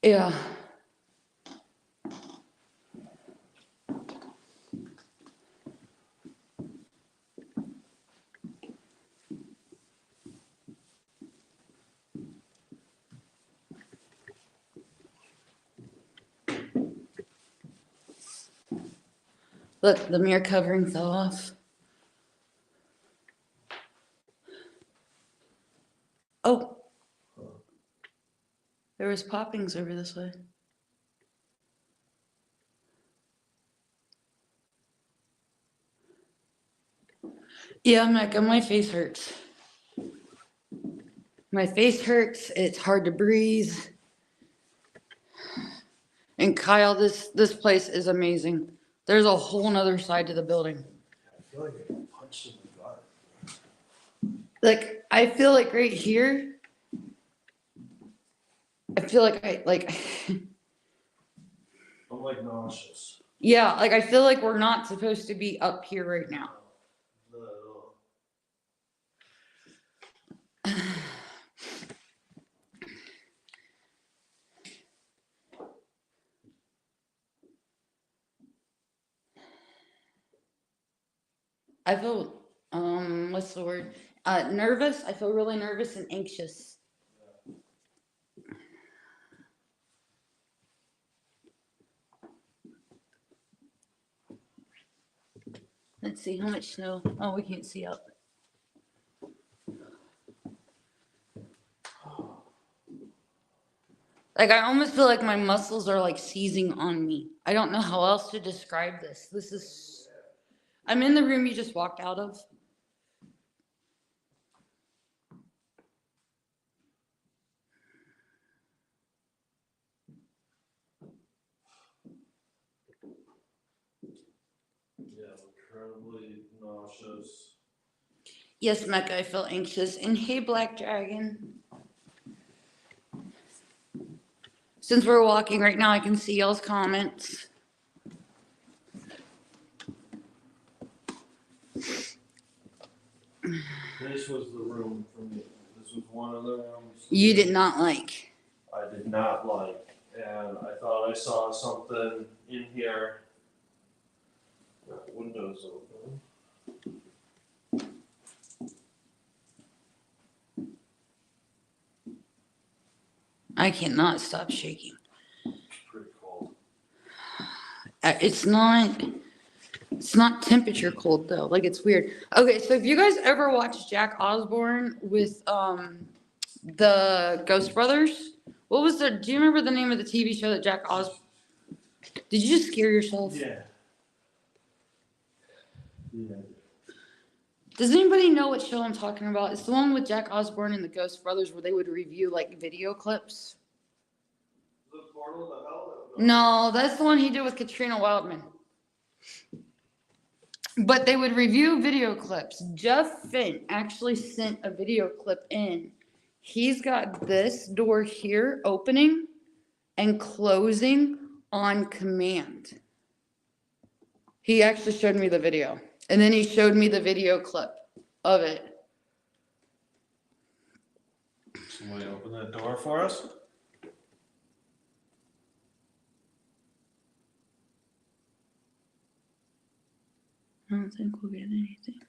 Yeah. Look, the mirror covering fell off. Oh. There was poppings over this way. Yeah, Mecca, my face hurts. My face hurts. It's hard to breathe. And Kyle, this place is amazing. There's a whole nother side to the building. I feel like I got punched in the gut. Like, I feel like right here, I feel like I'm like nauseous. yeah, like I feel like we're not supposed to be up here right now. Not at all. I feel, what's the word? Nervous. I feel really nervous and anxious. Let's see how much snow. Oh, we can't see up. Like, I almost feel like my muscles are like seizing on me. I don't know how else to describe this. I'm in the room you just walked out of. Yeah, incredibly nauseous. Yes, Mecca, I feel anxious. And hey, Black Dragon. Since we're walking right now, I can see y'all's comments. This was the room for me. This was one of the rooms. You did not like. I did not like. And I thought I saw something in here. That window's open. I cannot stop shaking. It's pretty cold. It's not temperature cold though. Like it's weird. Okay, so if you guys ever watched Jack Osbourne with the Ghost Brothers, do you remember the name of the TV show that Jack Osbourne? Did you just scare yourself? Yeah. Yeah. Does anybody know what show I'm talking about? It's the one with Jack Osbourne and the Ghost Brothers where they would review like video clips. The Portal to Hell? No, that's the one he did with Katrina Wildman. But they would review video clips. Jeff Finn actually sent a video clip in. He's got this door here opening and closing on command. He actually showed me the video. And then he showed me the video clip of it. Somebody open that door for us? I don't think we'll get anything.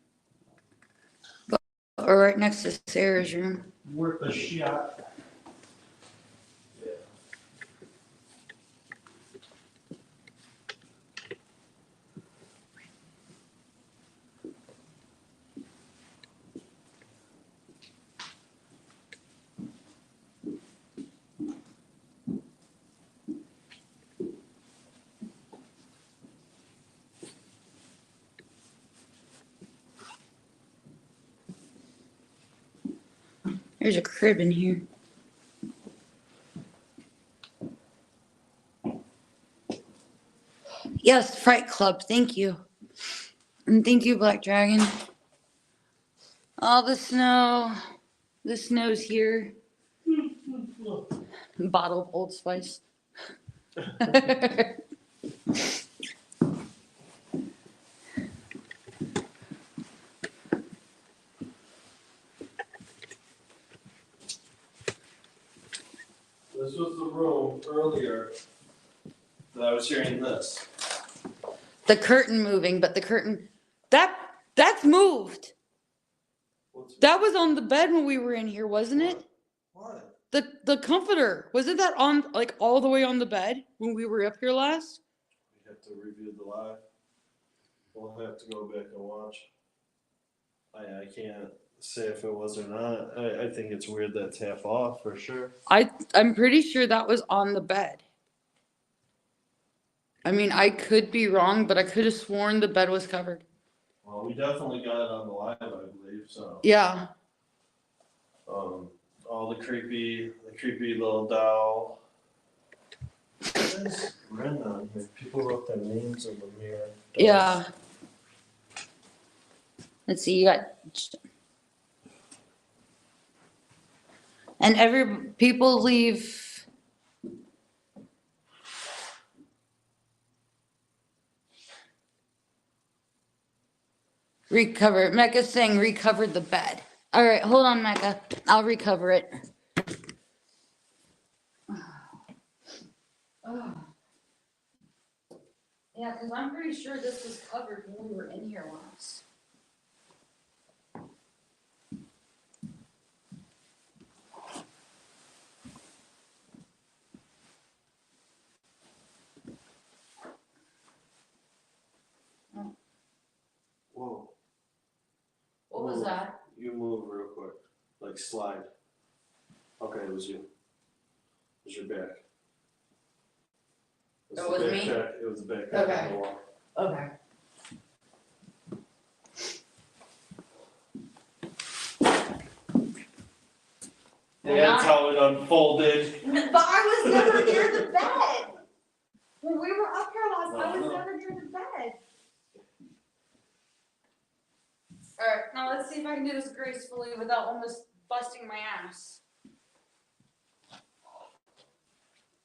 But we're right next to Sarah's room. Worth a shot. Yeah. There's a crib in here. Yes, Fright Club. Thank you. And thank you, Black Dragon. All the snow. The snow's here. Bottle of Old Spice. This was the room earlier that I was hearing this. The curtain moving, but the curtain that's moved. That was on the bed when we were in here, wasn't it? What? The comforter. Wasn't that on like all the way on the bed when we were up here last? We have to review the live. We'll have to go back and watch. I can't say if it was or not. I think it's weird that's half off for sure. I'm pretty sure that was on the bed. I mean, I could be wrong, but I could have sworn the bed was covered. Well, we definitely got it on the live, I believe. So. Yeah. All the creepy little doll. What is written on here? People wrote their names in the mirror. Yeah. Let's see, you got. And people leave. Recover. Mecca saying recovered the bed. All right, hold on, Mecca. I'll recover it. Oh. Yeah, because I'm pretty sure this was covered when we were in here last. Whoa. What was that? You move real quick. Like slide. Okay, it was you. It was your back. It was the me? backpack. It was the backpack Okay. on the wall. Okay. That's how it unfolded. But I was never near the bed. When we were up here last, I was never near the bed. Alright, now let's see if I can do this gracefully without almost busting my ass.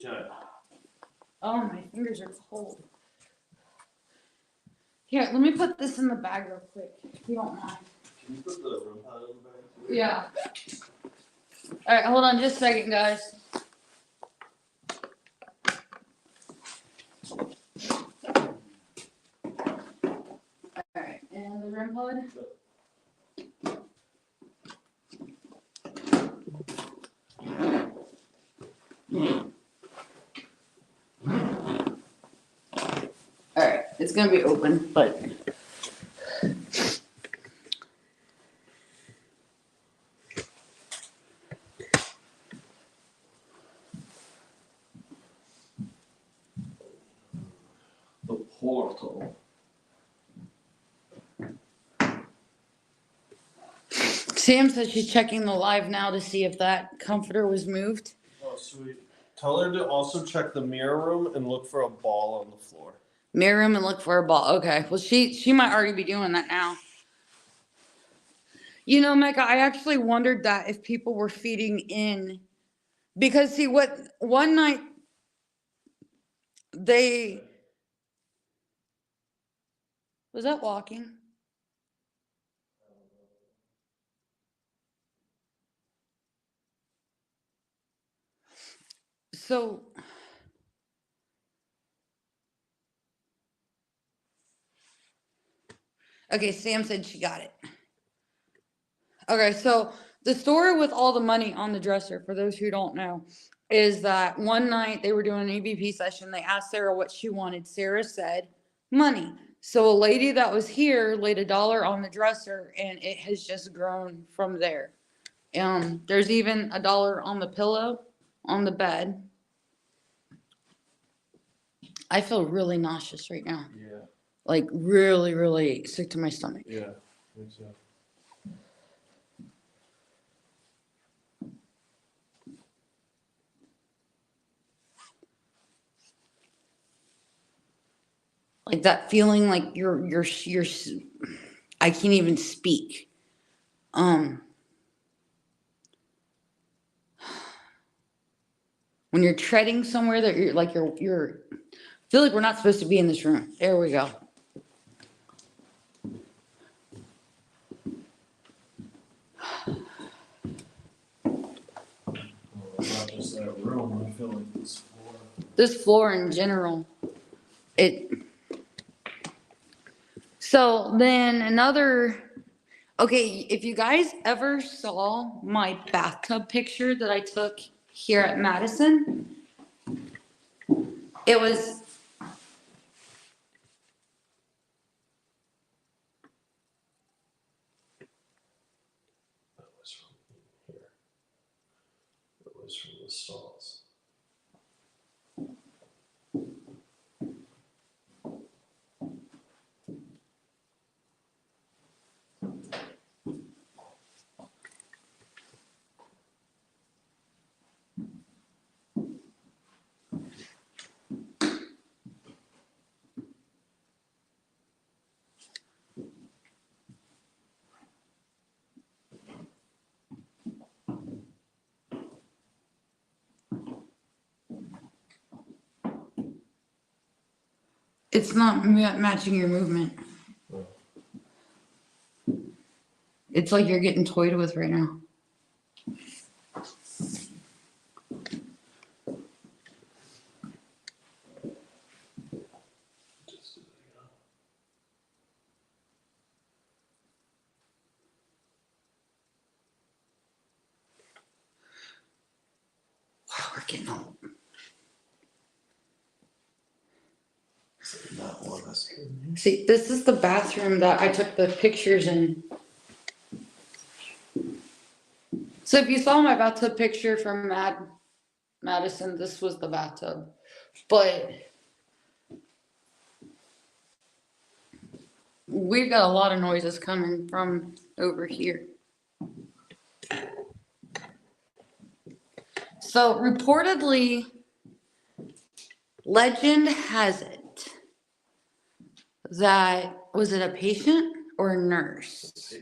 Okay. Oh, my fingers are cold. Here, let me put this in the bag real quick, if you don't mind. Can you put the room pot in the bag? Yeah. Alright, hold on just a second, guys. Alright, and the REM pod? Alright, it's gonna be open, but. The portal. Sam said she's checking the live now to see if that comforter was moved. Oh, sweet. Tell her to also check the mirror room and look for a ball on the floor. Mirror room and look for a ball. Okay. Well, she might already be doing that now. You know, Mecca, I actually wondered that if people were feeding in. Because, see, what one night Was that walking? So, okay, Sam said she got it. Okay, so the story with all the money on the dresser, for those who don't know, is that one night they were doing an EVP session. They asked Sarah what she wanted. Sarah said, money. So a lady that was here laid $1 on the dresser, and it has just grown from there. There's even $1 on the pillow on the bed. I feel really nauseous right now. Yeah. Like really, really sick to my stomach. Yeah. Me too. Like that feeling like you're I can't even speak. When you're treading somewhere that you're like you're I feel like we're not supposed to be in this room. There we go. It's not just that room. I feel like this floor. This floor in general. So then okay, if you guys ever saw my bathtub picture that I took here at Madison, it was That was from here. That was from the stalls. it's not matching your movement. Oh. It's like you're getting toyed with right now. Wow, we're getting old. Not one us here. See, this is the bathroom that I took the pictures in. So if you saw my bathtub picture from Madison, this was the bathtub. But we've got a lot of noises coming from over here. So reportedly, legend has it that, was it a patient or a nurse?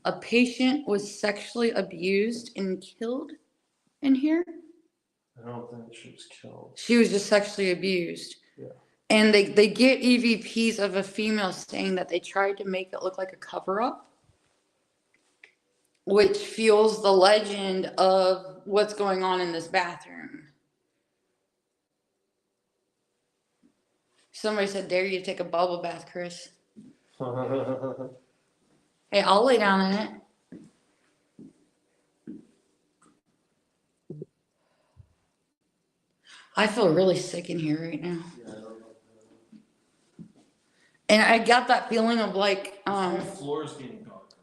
A patient was sexually abused and killed in here? I don't think she was killed. She was just sexually abused. Yeah. And they get EVPs of a female saying that they tried to make it look like a cover-up, which fuels the legend of what's going on in this bathroom. Somebody said, dare you to take a bubble bath, Kris. Hey, I'll lay down in it. I feel really sick in here right now. Yeah, I don't know. And I got that feeling of like, The whole floor's getting darker.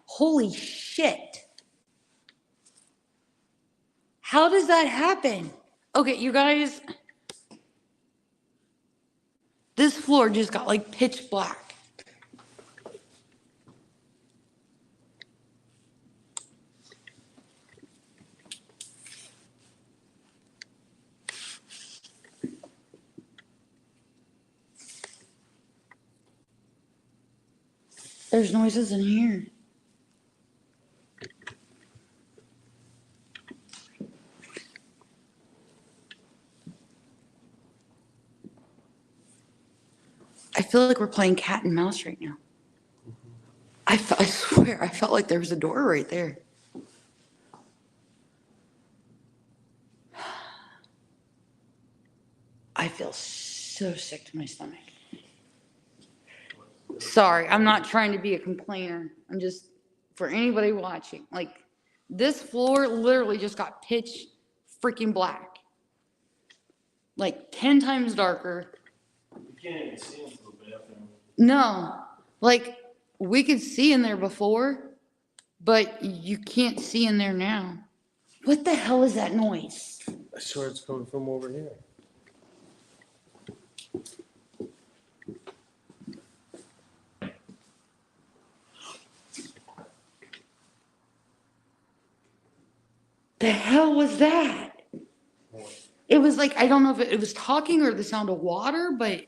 holy shit. How does that happen? Okay, you guys, this floor just got like pitch black. There's noises in here. I feel like we're playing cat and mouse right now. I swear, I felt like there was a door right there. I feel so sick to my stomach. Sorry, I'm not trying to be a complainer. I'm just, for anybody watching, like, this floor literally just got pitch freaking black. Like 10 times darker. You can't even see into the bathroom. No, like, we could see in there before, but you can't see in there now. What the hell is that noise? I swear it's coming from over here. The hell was that? It was like, I don't know if it was talking or the sound of water, but.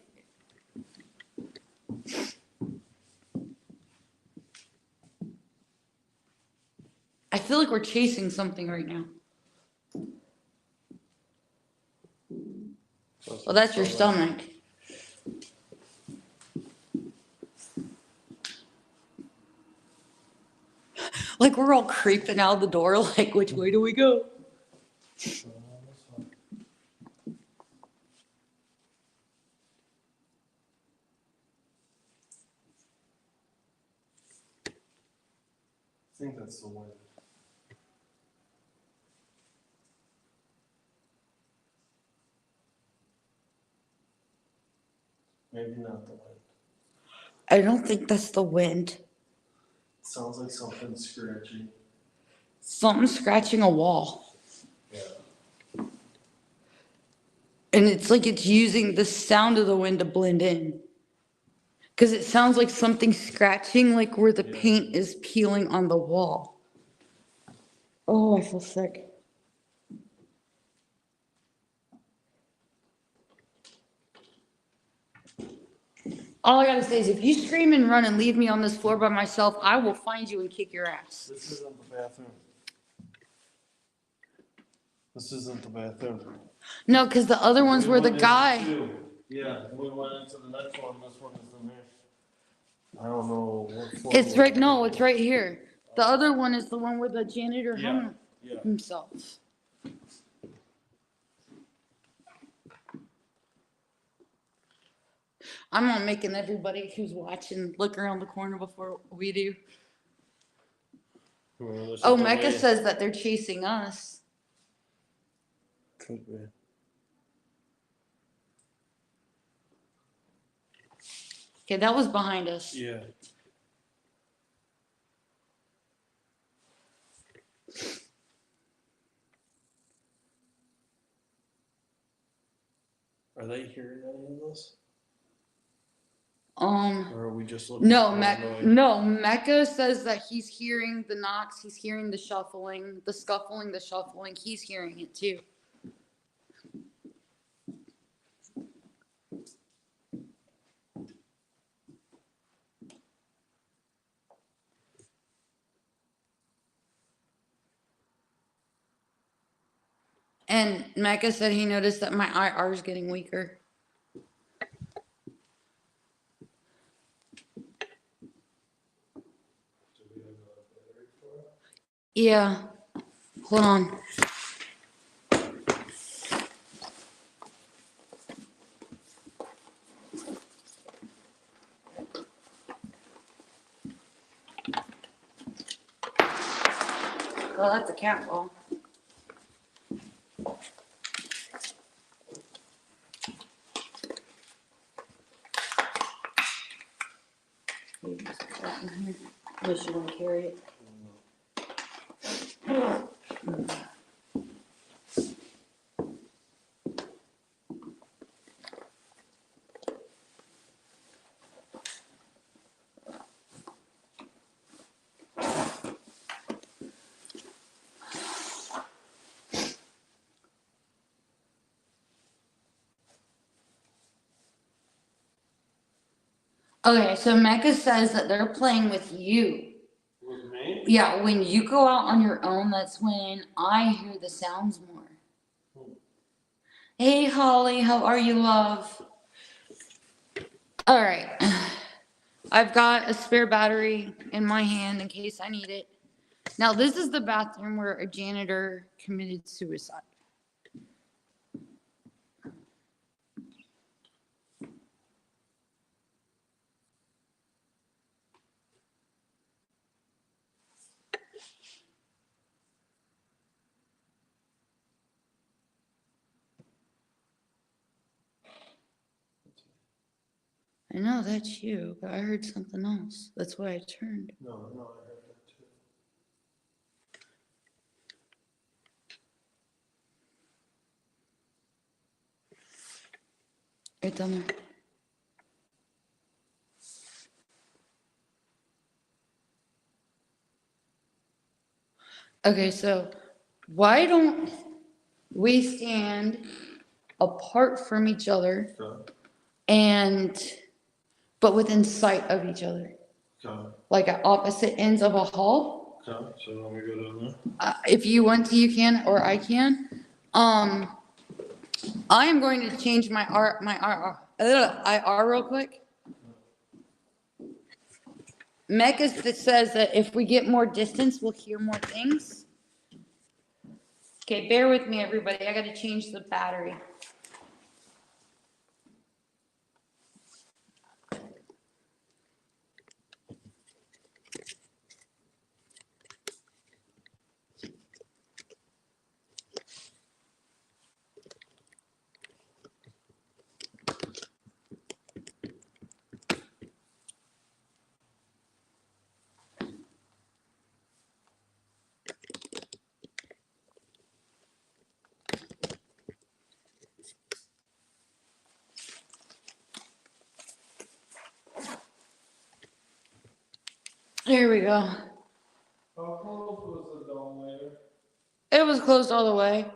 I feel like we're chasing something right now. Well, that's your stomach. Like, we're all creeping out the door, like, which way do we go? I think that's the wind. Maybe not the wind. I don't think that's the wind. It sounds like something scratchy. Something's scratching a wall. Yeah. And it's like it's using the sound of the wind to blend in. Because it sounds like something scratching, like where the paint is peeling on the wall. Oh, I feel sick. All I gotta say is if you scream and run and leave me on this floor by myself, I will find you and kick your ass. This isn't the bathroom. This isn't the bathroom. No, because the other ones were the guy. Yeah, we went into the next one. This one is in there. I don't know what floor. It's right, no, it's right here. The other one is the one where the janitor hung himself. I'm not making everybody who's watching look around the corner before we do. Oh, Mecca says that they're chasing us. Could be. Okay, that was behind us. Yeah. Are they hearing any of this? Or are we just looking? No, Mecca says that he's hearing the knocks, he's hearing the shuffling, the scuffling, the shuffling. He's hearing it too. And Mecca said he noticed that my IR is getting weaker. Yeah. Hold on. Well, that's a cat ball. Unless you want to carry it. Okay, so Mecca says that they're playing with you. With me? Yeah, when you go out on your own, that's when I hear the sounds more. Hey, Holly, how are you, love? All right. I've got a spare battery in my hand in case I need it. Now, this is the bathroom where a janitor committed suicide. I know that's you, but I heard something else. That's why I turned. No, I heard that too. Right down there. Okay, so why don't we stand apart from each other Okay. but within sight of each other, Okay. like at opposite ends of a hall? Okay. So let me go down there. If you want to, you can, or I can. I am going to change my IR real quick. Mecca says that if we get more distance, we'll hear more things. Okay, bear with me, everybody. I got to change the battery. There we go. How close was the dumbwaiter? It was closed all the way.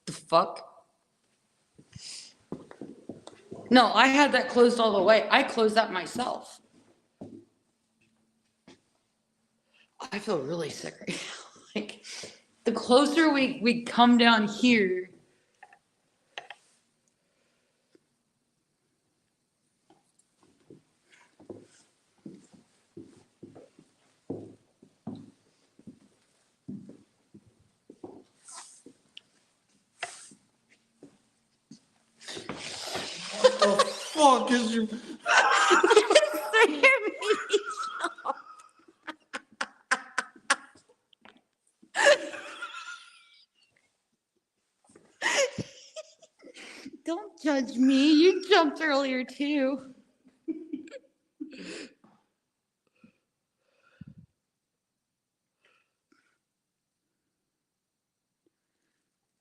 The fuck? No, I had that closed all the way. I closed that myself. I feel really sick right now. Like, the closer we come down here. What the fuck is your... Don't judge me. You jumped earlier too.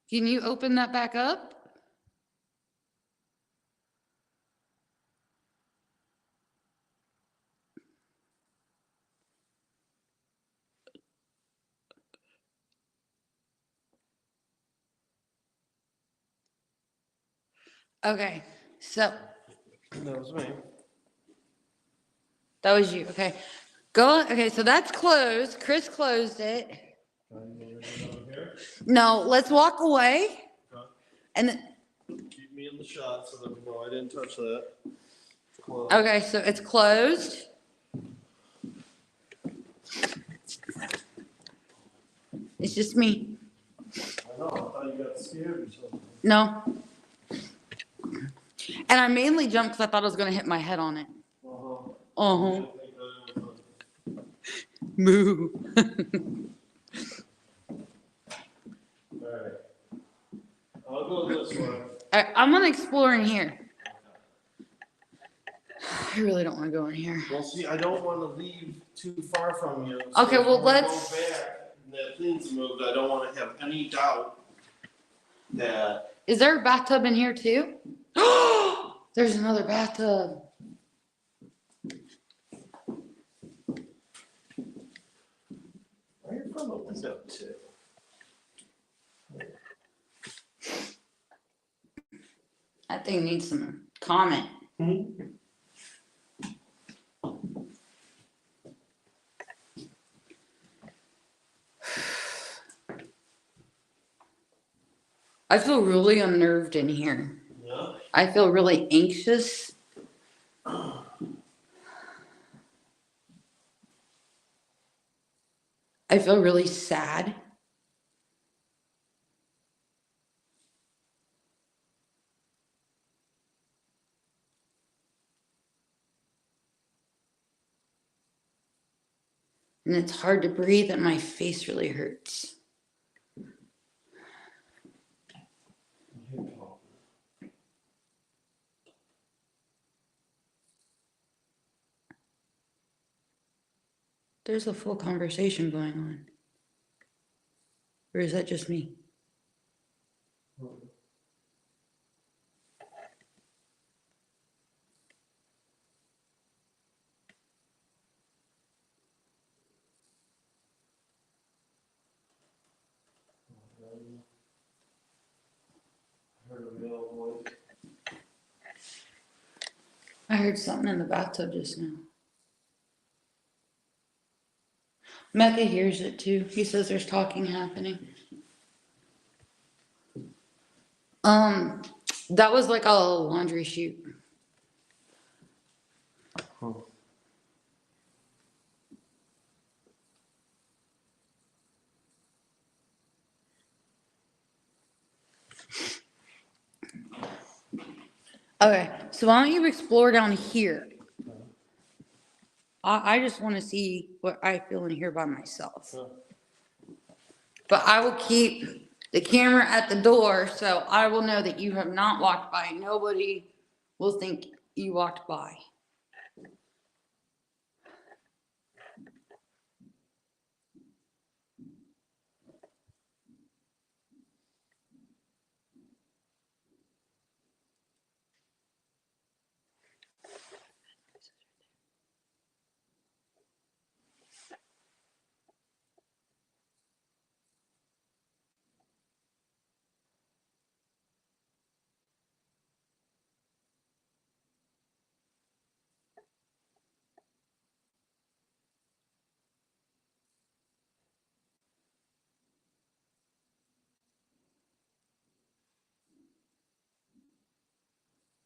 Can you open that back up? Okay, so That was me. that was you. Okay, go. Okay, so that's closed. Kris closed it. No, let's walk away. Okay. And then, Keep me in the shot so that we know I didn't touch that. Close. okay, so it's closed. It's just me. I know, I thought you got scared or something. No. And I mainly jumped because I thought I was going to hit my head on it. Uh-huh. Moo. Alright. I'll go this way. All right, I'm going to explore in here. I really don't want to go in here. Well, see, I don't want to leave too far from you. Okay, well, when we let's- go back and that thing's moved, I don't want to have any doubt that... Is there a bathtub in here too? There's another bathtub. Where are you from the window too? That thing needs some comment. I feel really unnerved in here. Yeah. I feel really anxious. I feel really sad. And it's hard to breathe and my face really hurts. There's a full conversation going on. Or is that just me? I heard something in the bathtub just now. Mecca hears it too. He says there's talking happening. That was like a laundry chute. Okay, so why don't you explore down here? I just want to see what I feel in here by myself. Sure. But I will keep the camera at the door so I will know that you have not walked by. Nobody will think you walked by.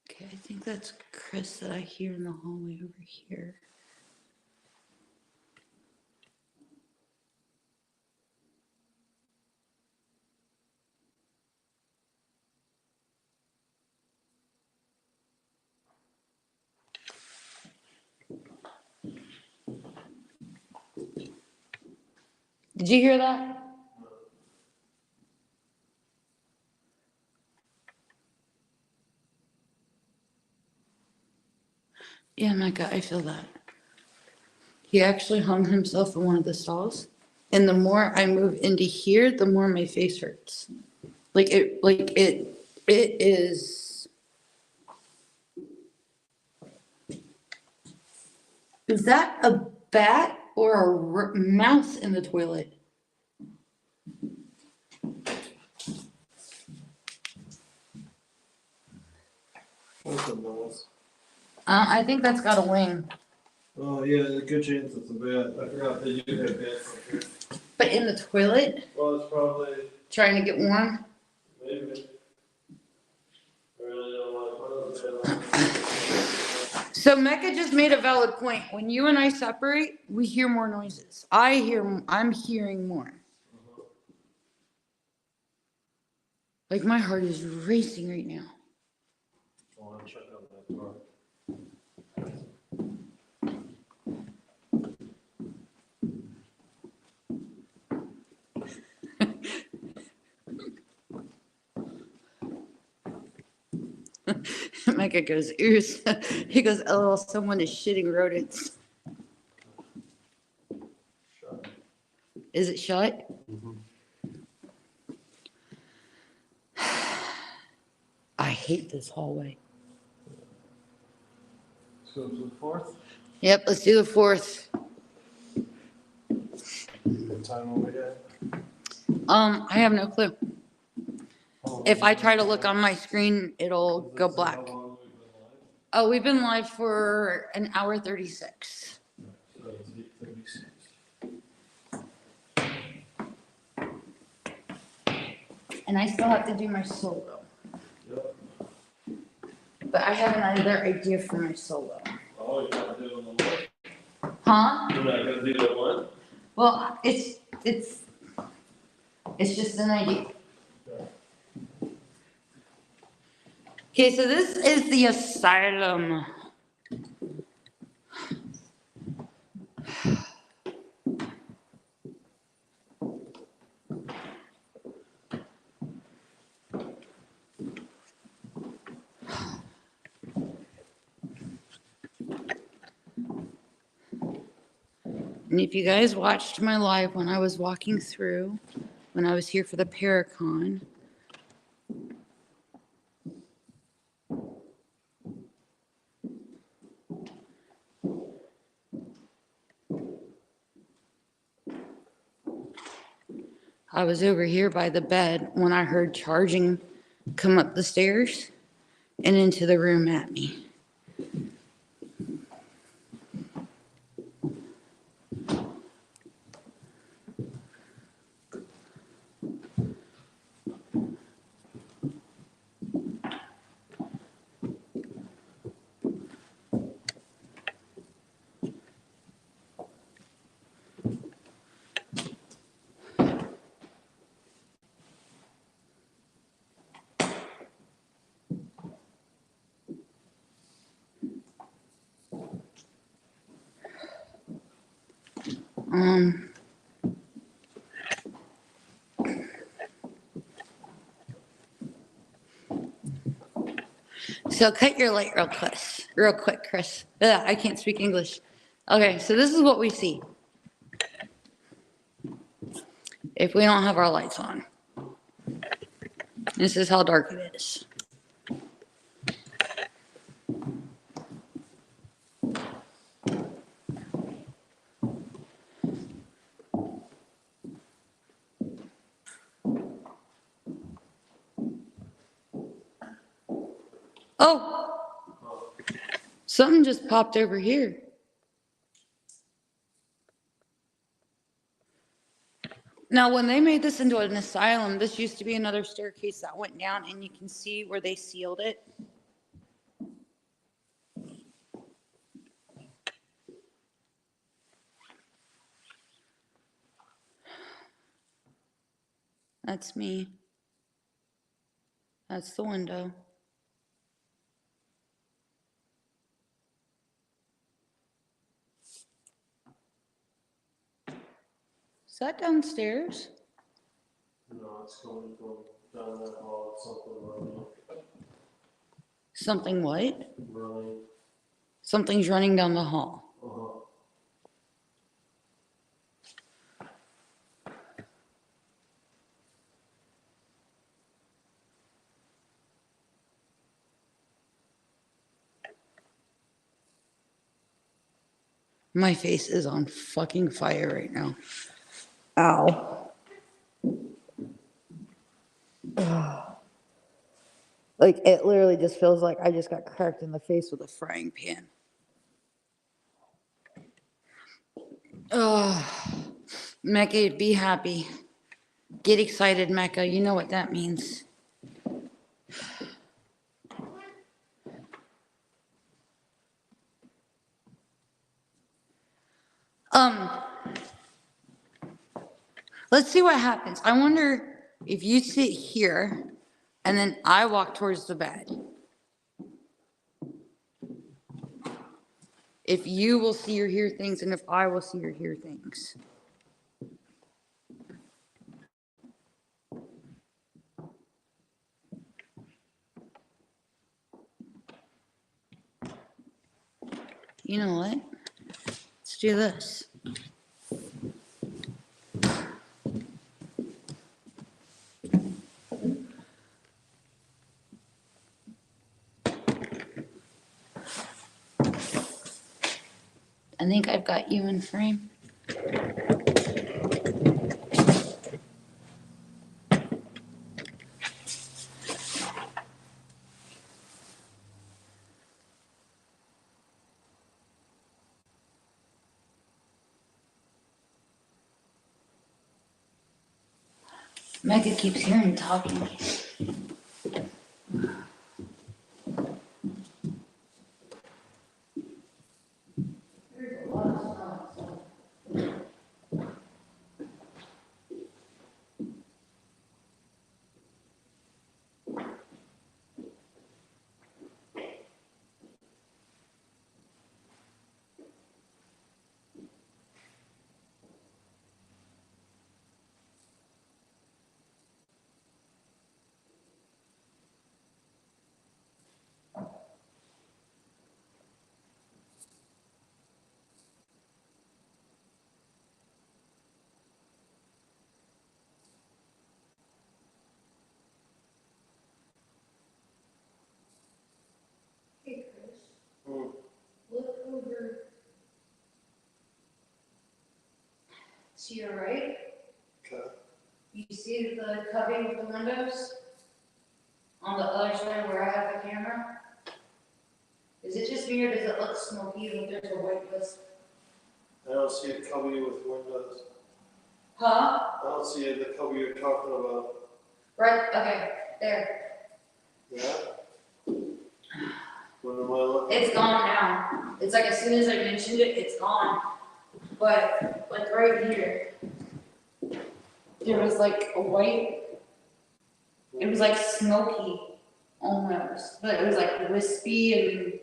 Okay, I think that's Kris that I hear in the hallway over here. Did you hear that? Yeah, Micah, I feel that. He actually hung himself in one of the stalls. And the more I move into here, the more my face hurts. It is. Is that a bat or a mouse in the toilet? What's a mouse? I think that's got a wing. Oh yeah, a good chance it's a bat. I forgot they do have bats up here. But in the toilet, Well, it's probably trying to get warm. maybe. I really don't want to put it So Mecca just made a valid point. When you and I separate, we hear more noises. I'm hearing more. Like my heart is racing right now. I want to check out that door. Mecca goes, ears. He goes, oh, someone is shitting rodents. Shut. Is it shut? I hate this hallway. So the fourth? Yep, let's do the fourth. What time will we get? I have no clue. If I try to look on my screen, it'll go black. How long have we been live? Oh, we've been live for an hour 36. So it's 8:36. And I still have to do my solo. Yep. But I have another idea for my solo. Oh, you're not doing the what? Huh? You're not gonna do the what? Well, it's just an idea. Okay, so this is the asylum. And if you guys watched my live when I was walking through, when I was here for the Paracon, I was over here by the bed when I heard charging come up the stairs and into the room at me. Um, so cut your light real quick, Kris. Ugh, I can't speak English. Okay, so this is what we see if we don't have our lights on. This is how dark it is. Oh, something just popped over here. Now, when they made this into an asylum, this used to be another staircase that went down, and you can see where they sealed it. That's me. That's the window. Is that downstairs? No, it's coming from down that hall. It's something running. Something what? Running. Something's running down the hall. My face is on fucking fire right now. Ow. Like, it literally just feels like I just got cracked in the face with a frying pan. Oh, Mecca, be happy. Get excited, Mecca. You know what that means. Let's see what happens. I wonder if you sit here and then I walk towards the bed. If you will see or hear things and if I will see or hear things. You know what? Let's do this. I think I've got you in frame. Mecca keeps hearing talking. There's a lot of smells. Hey, Chris. Hmm. Look over to your right. Okay. You see the cubby with the windows? On the other side where I have the camera? Is it just me or does it look smoky when there's a white list? I don't see a cubby with windows. Huh? I don't see the cubby you're talking about. Right, okay, there. Yeah? What am I looking? It's gone now. It's like as soon as I mentioned it, it's gone. But like right here, there was like a white, it was like smoky almost, but it was like wispy and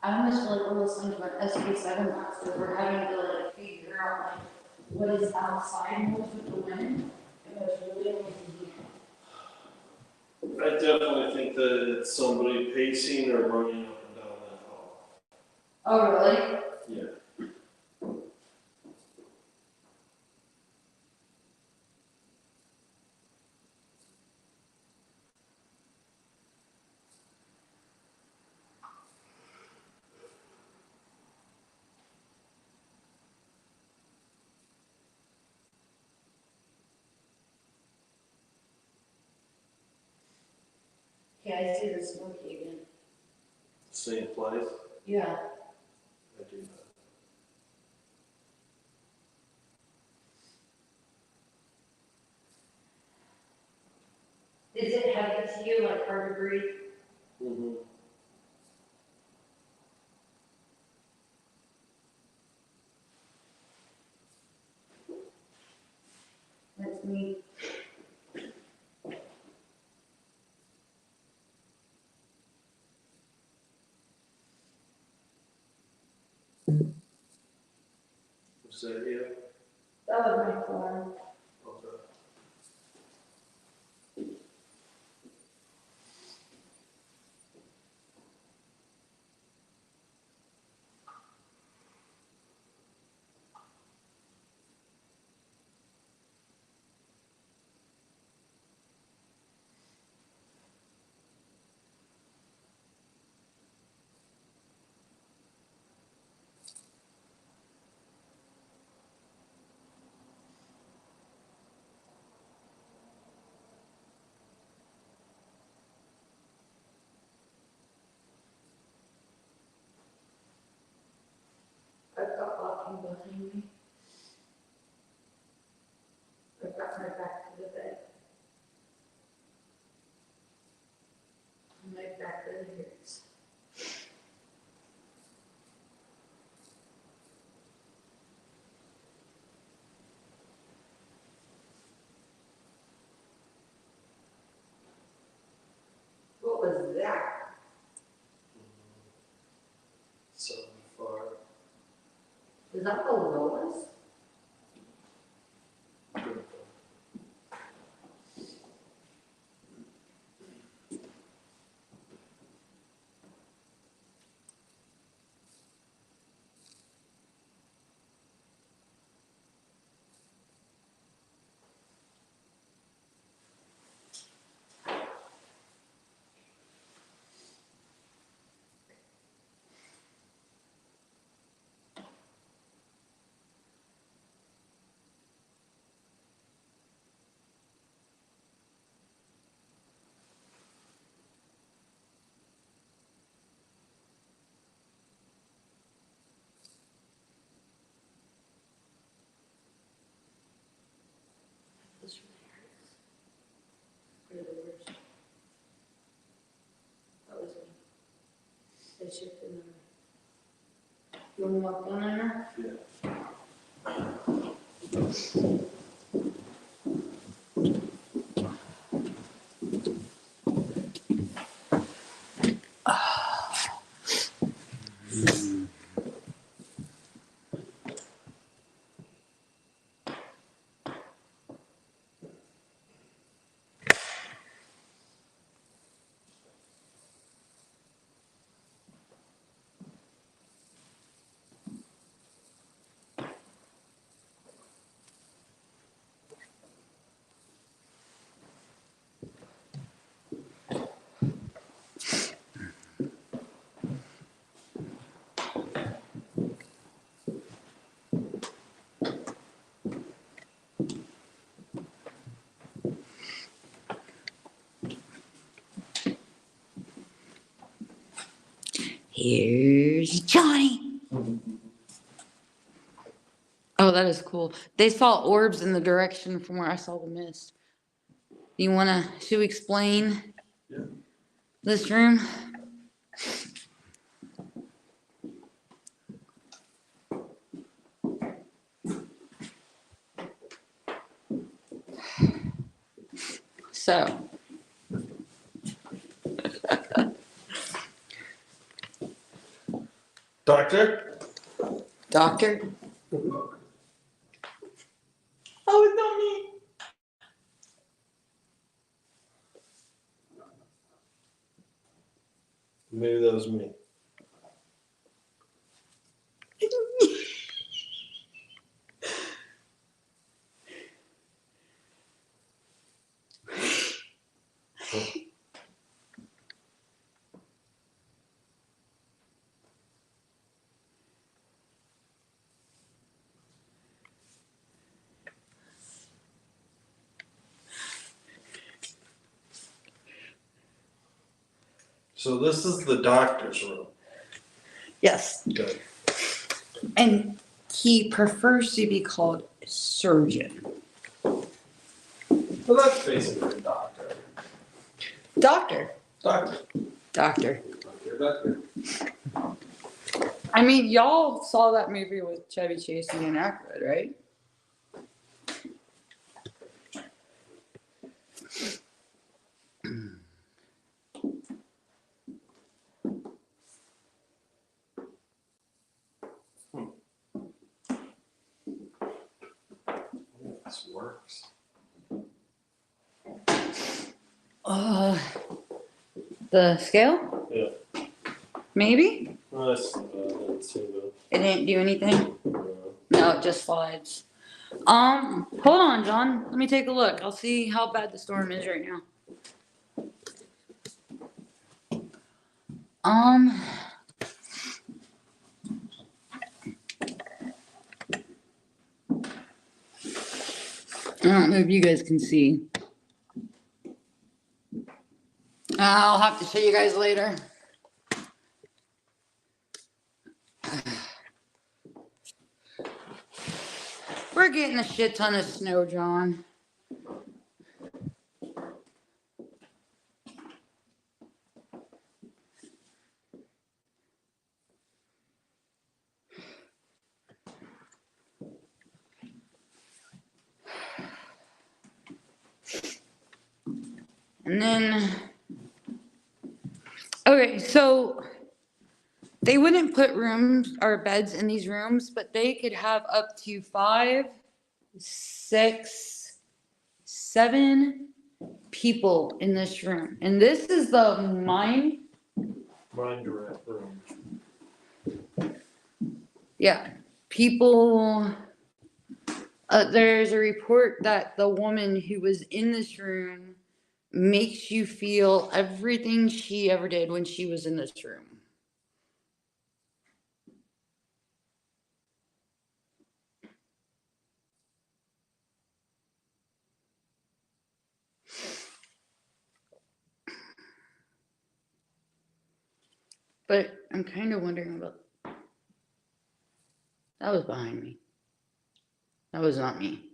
I almost feel like we're listening to an SB7 blast where we're having to like figure out like what is outside most with the wind and what's really in here. I definitely think that it's somebody pacing or running up and down that hall. Oh, really? Yeah. Yeah, I see the smoky again. Same place? Yeah. I do that. Is it heavy to you, like hard to breathe? Mm-hmm. That's me. Is that you? That was my form. Okay. I've got walking behind me. I've got my back to the bed. My back really hurts. What was that? 75. Is that the lowest? they shifted them. You wanna walk down there? Here's Johnny. Oh, that is cool. They saw orbs in the direction from where I saw the mist. Should we explain this room? So, Doctor? Doctor? Oh, it's not me. Maybe that was me. So this is the doctor's room. Yes. Good. And he prefers to be called surgeon. Well, that's basically a doctor. Doctor. Doctor. Doctor. Doctor. I mean, y'all saw that movie with Chevy Chase and Dan Aykroyd, right? This works. The scale? Yeah. Maybe? Let's see. It didn't do anything? No, it just slides. Hold on, John. Let me take a look. I'll see how bad the storm is right now. I don't know if you guys can see. I'll have to show you guys later. We're getting a shit ton of snow, John. And then, okay, so they wouldn't put rooms or beds in these rooms, but they could have up to 5, 6, 7 people in this room. And this is the mind direct room. Yeah, people. There's a report that the woman who was in this room makes you feel everything she ever did when she was in this room. But I'm kind of wondering about. That was behind me. That was not me.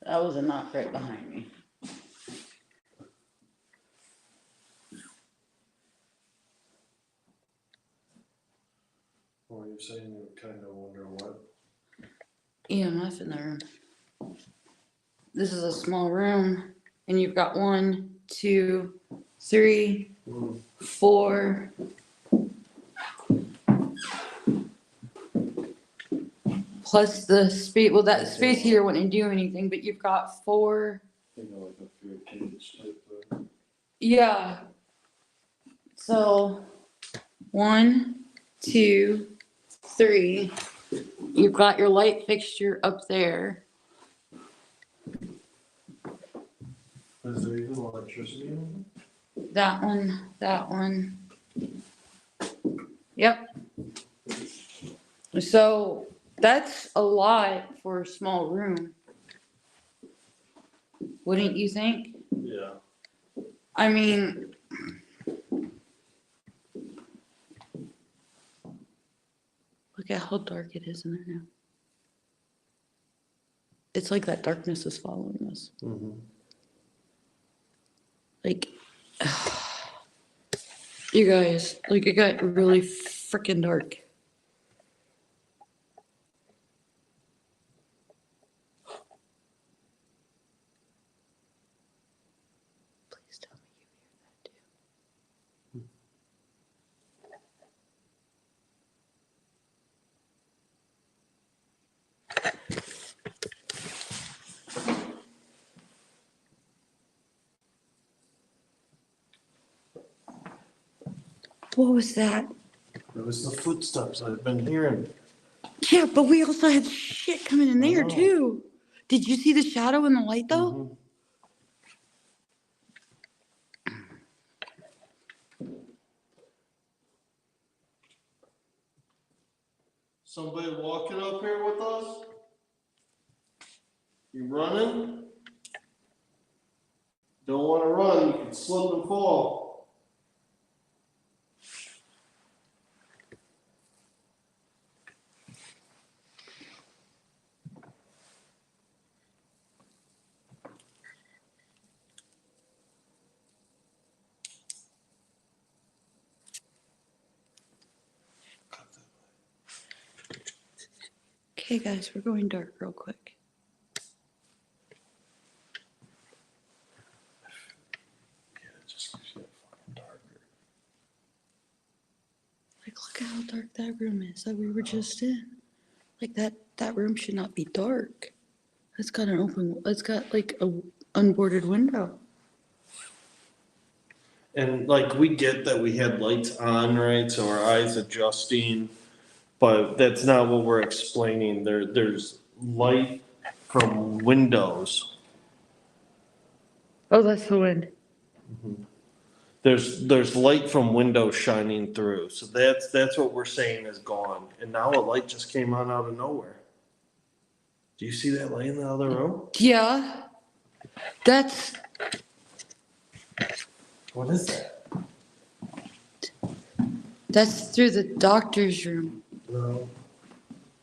That was a knock right behind me. saying you kind of wonder what? EMF in the room. This is a small room, and you've got 1, 2, 3, 4. Plus the space. Well, that space heater wouldn't do anything, but you've got 4. You know, like a fear cage type of. Yeah. So 1, 2, 3. You've got your light fixture up there. Is there even electricity in That one, that one. Yep. So that's a lot for a small room. Wouldn't you think? Yeah. I mean, look at how dark it is in there now. It's like that darkness is following us. Mm-hmm. Like, you guys, like it got really freaking dark. Please tell me you hear that too. What was that? It was the footsteps I've been hearing. Yeah, but we also had shit coming in there know. too. Did you see the shadow in the light though? Mhm. Somebody walking up here with us? You running? Don't want to run, you can slip and fall. Okay, guys, we're going dark real quick. Yeah, it just keeps getting fucking darker. Like, look at how dark that room is that we were just in. Like that room should not be dark. It's got an open. It's got like a unboarded window. And like we get that we had lights on, right? So our eyes adjusting, but that's not what we're explaining. There's light from windows. Oh, that's the wind. There's light from windows shining through. So that's what we're saying is gone. And now a light just came on out of nowhere. Do you see that light in the other room? Yeah, that's What is that? through the doctor's room. No.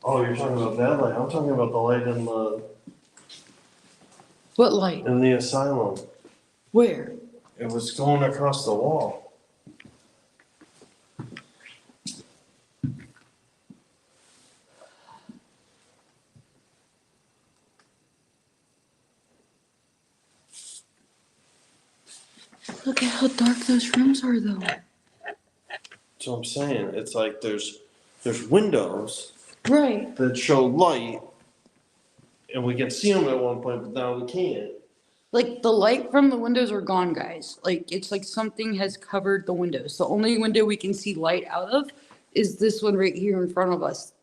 Oh, you're talking about that light. I'm talking about the light What light? in the asylum. Where? It was going across the wall. Look at how dark those rooms are, though. That's what I'm saying. It's like there's windows Right. that show light, and we can see them at one point, but now we can't. Like the light from the windows are gone, guys. Like it's like something has covered the windows. The only window we can see light out of is this one right here in front of us.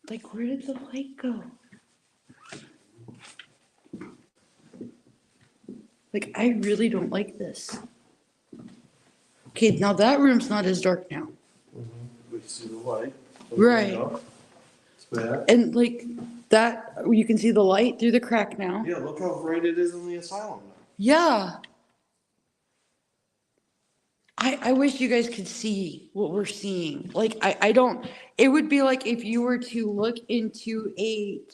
Like, where did the light go? Like, I really don't like this. Okay, now that room's not as dark now. We see the light. Right. It's bad. And like That, you can see the light through the crack now. Yeah, look how bright it is in the asylum now. Yeah. I wish you guys could see what we're seeing. Like, I don't, it would be like if you were to look into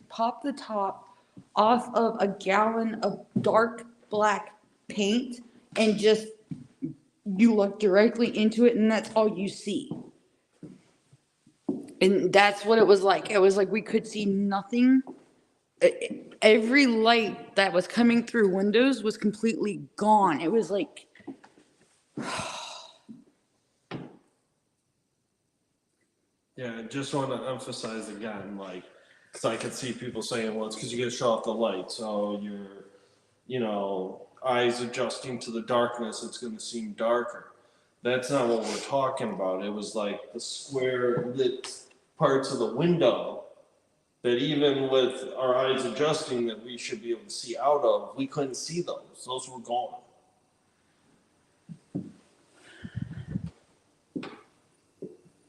pop the top off of a gallon of dark black paint and just, you look directly into it and that's all you see. And that's what it was like. It was like we could see nothing. Every light that was coming through windows was completely gone. It was like, Yeah, I just want to emphasize again, like, because I could see people saying, well, it's because you got to shut off the light, so your eyes adjusting to the darkness, it's going to seem darker. That's not what we're talking about. It was like the square lit parts of the window that even with our eyes adjusting that we should be able to see out of, we couldn't see those. Those were gone.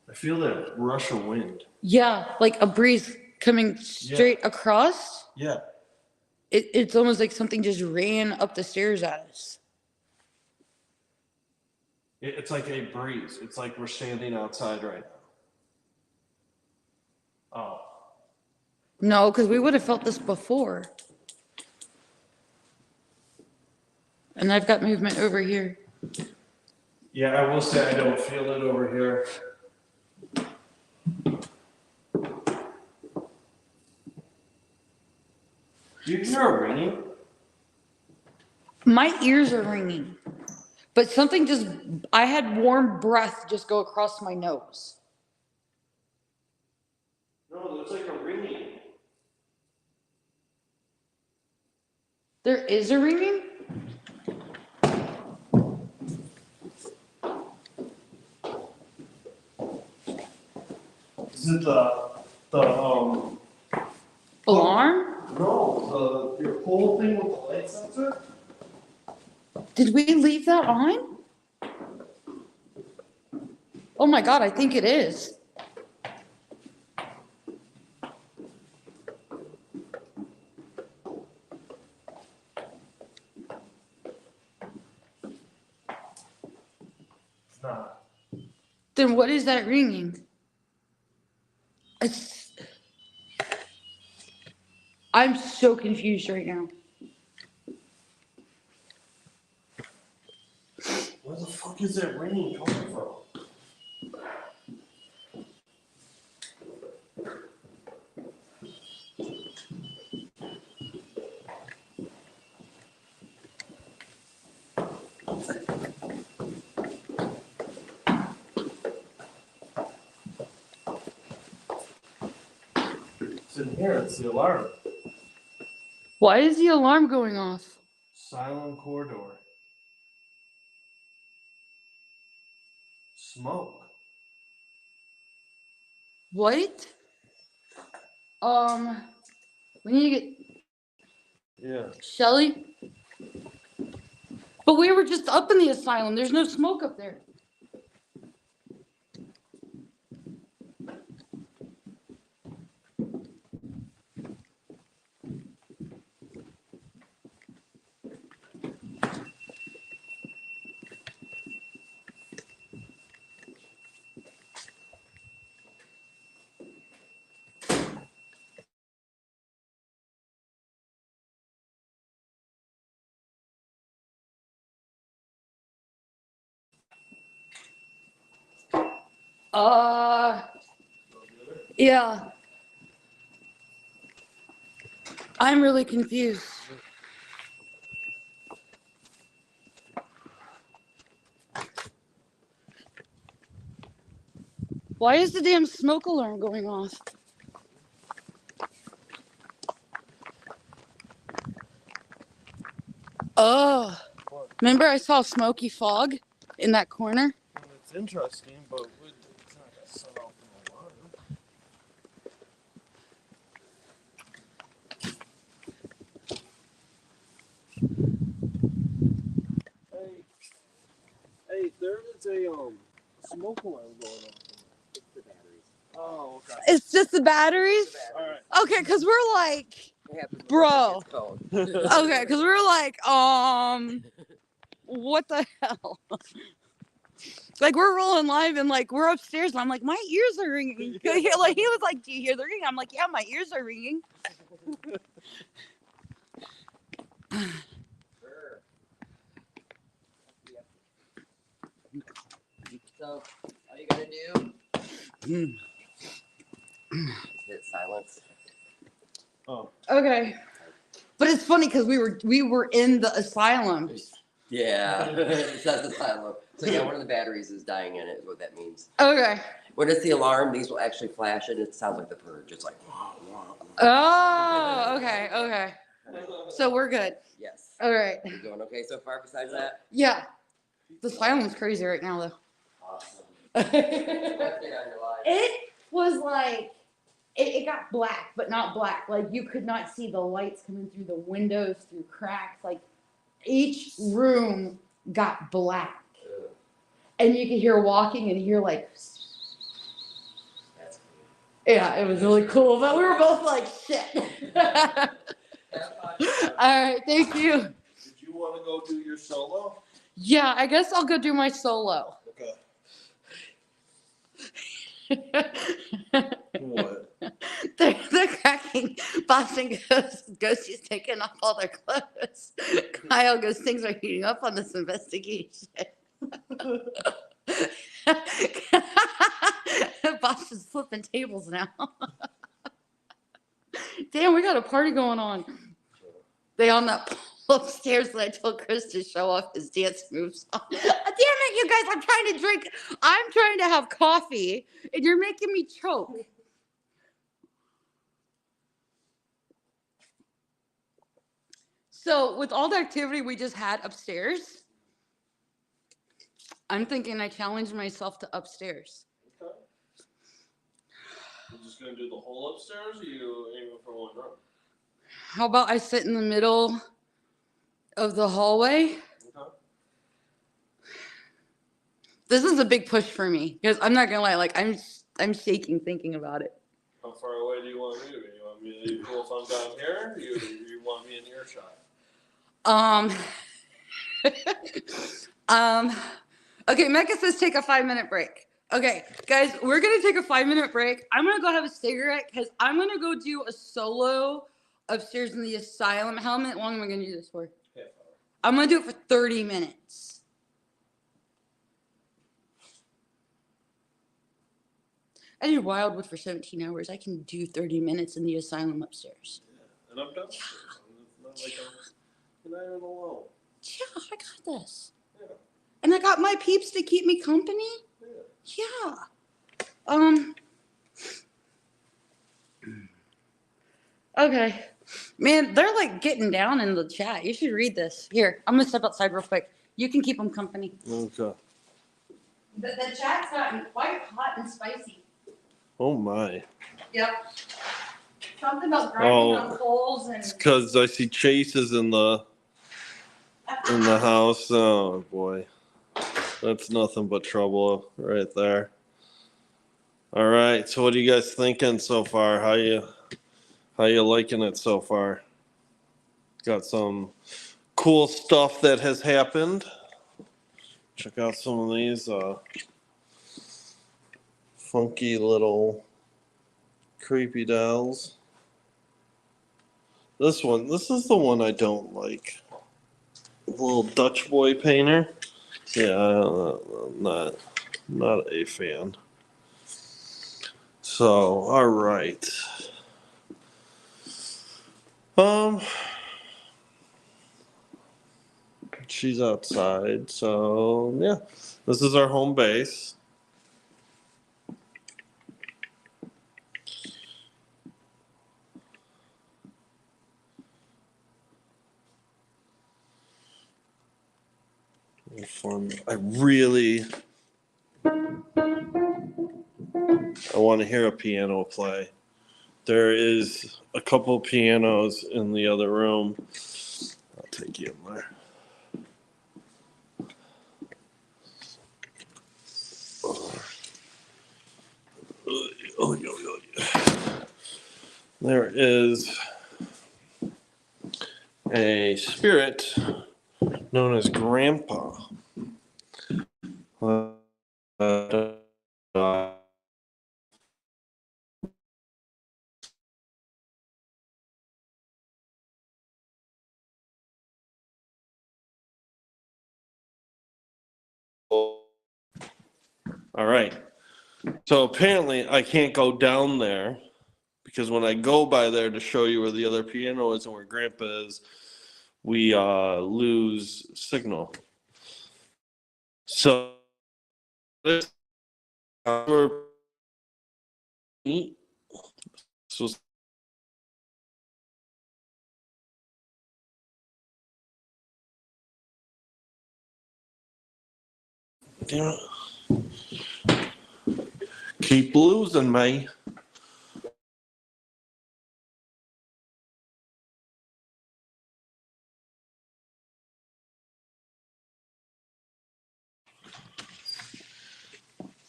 I feel that rush of wind. yeah, like a breeze coming straight across. Yeah. It's almost like something just ran up the stairs at us. It's like a breeze. It's like we're standing outside right now. Oh. No, because we would have felt this before. And I've got movement over here. Yeah, I will say I don't feel it over here. Do you hear a ringing? My ears are ringing. But something just, I had warm breath just go across my nose. No, there's like a ringing. There is a ringing? Is it the Alarm? No, your whole thing with the light sensor? Did we leave that on? Oh my God, I think it is. It's not. Then what is that ringing? I'm so confused right now. Where the fuck is that ringing coming from? It's in here, it's the alarm. Why is the alarm going off? Silent corridor. Smoke. What? We need to get Yeah. Shelly. But we were just up in the asylum. There's no smoke up there. Yeah. I'm really confused. Why is the damn smoke alarm going off? Oh. Remember I saw smoky fog in that corner? Well, it's interesting, but it's not gonna set off an alarm. Hey, there is a smoke alarm going off. It's the batteries. Oh, okay. It's just the batteries? All right. Okay, because we're like, bro. Okay, because we're like, what the hell? Like, we're rolling live and like, we're upstairs and I'm like, my ears are ringing. Like, he was like, do you hear the ringing? I'm like, yeah, my ears are ringing. So, all you gotta do is hit silence. Oh. Okay. But it's funny because we were in the asylum. Yeah, it says asylum. So yeah, one of the batteries is dying in it, is what that means. Okay. When it's the alarm, these will actually flash and it sounds like the purge. It's like, Oh, okay, okay. So we're good. yes. All right. You doing okay so far besides that? Yeah. The asylum's crazy right now, though. Awesome. It was like, it got black, but not black. Like, you could not see the lights coming through the windows, through cracks. Like, each room got black. And you could hear walking and hear, like, That's cool. yeah, it was really cool. But we were both like, shit. All right, thank you. Did you want to go do your solo? Yeah, I guess I'll go do my solo. Okay. What? They're cracking. Boston goes, Ghosty's taking off all their clothes. Kyle goes, things are heating up on this investigation. Boston's flipping tables now. Damn, we got a party going on. They on that pole upstairs that I told Kris to show off his dance moves. Damn it, you guys, I'm trying to drink. I'm trying to have coffee, and you're making me choke. So with all the activity we just had upstairs, I'm thinking I challenge myself to upstairs. Okay. You're just gonna do the whole upstairs, or you aiming for one room? How about I sit in the middle of the hallway? Okay. This is a big push for me because I'm not gonna lie, like I'm shaking thinking about it. How far away do you want me to be? You want me to be cool if I'm down here? Or you want me in earshot? Okay, Mecca says take a 5-minute break. Okay, guys, we're gonna take a 5-minute break. I'm gonna go have a cigarette because I'm gonna go do a solo upstairs in the asylum. How long am I gonna do this for? Half hour. I'm gonna do it for 30 minutes. I did Wildwood for 17 hours. I can do 30 minutes in the asylum upstairs. Yeah. And I'm done. It's not like I'm not even alone. Yeah, I got this. Yeah. And I got my peeps to keep me company. Yeah. Yeah. Okay. Man, they're like getting down in the chat. You should read this. Here, I'm gonna step outside real quick. You can keep them company. Okay. The chat's gotten quite hot and spicy. Oh my. Yep. Something about grinding on coals and. It's because I see Chase is in the house. Oh boy. That's nothing but trouble right there. All right. So what are you guys thinking so far? How you liking it so far? Got some cool stuff that has happened. Check out some of these funky little creepy dolls. This is the one I don't like. The little Dutch boy painter. Yeah, I'm not a fan. So, all right. She's outside, so yeah. This is our home base. Fun. I want to hear a piano play. There is a couple pianos in the other room. I'll take you in there. Oh, there is a spirit known as Grandpa. All right. So apparently I can't go down there because when I go by there to show you where the other piano is and where Grandpa is, we lose signal. So this so damn it. Keep losing me.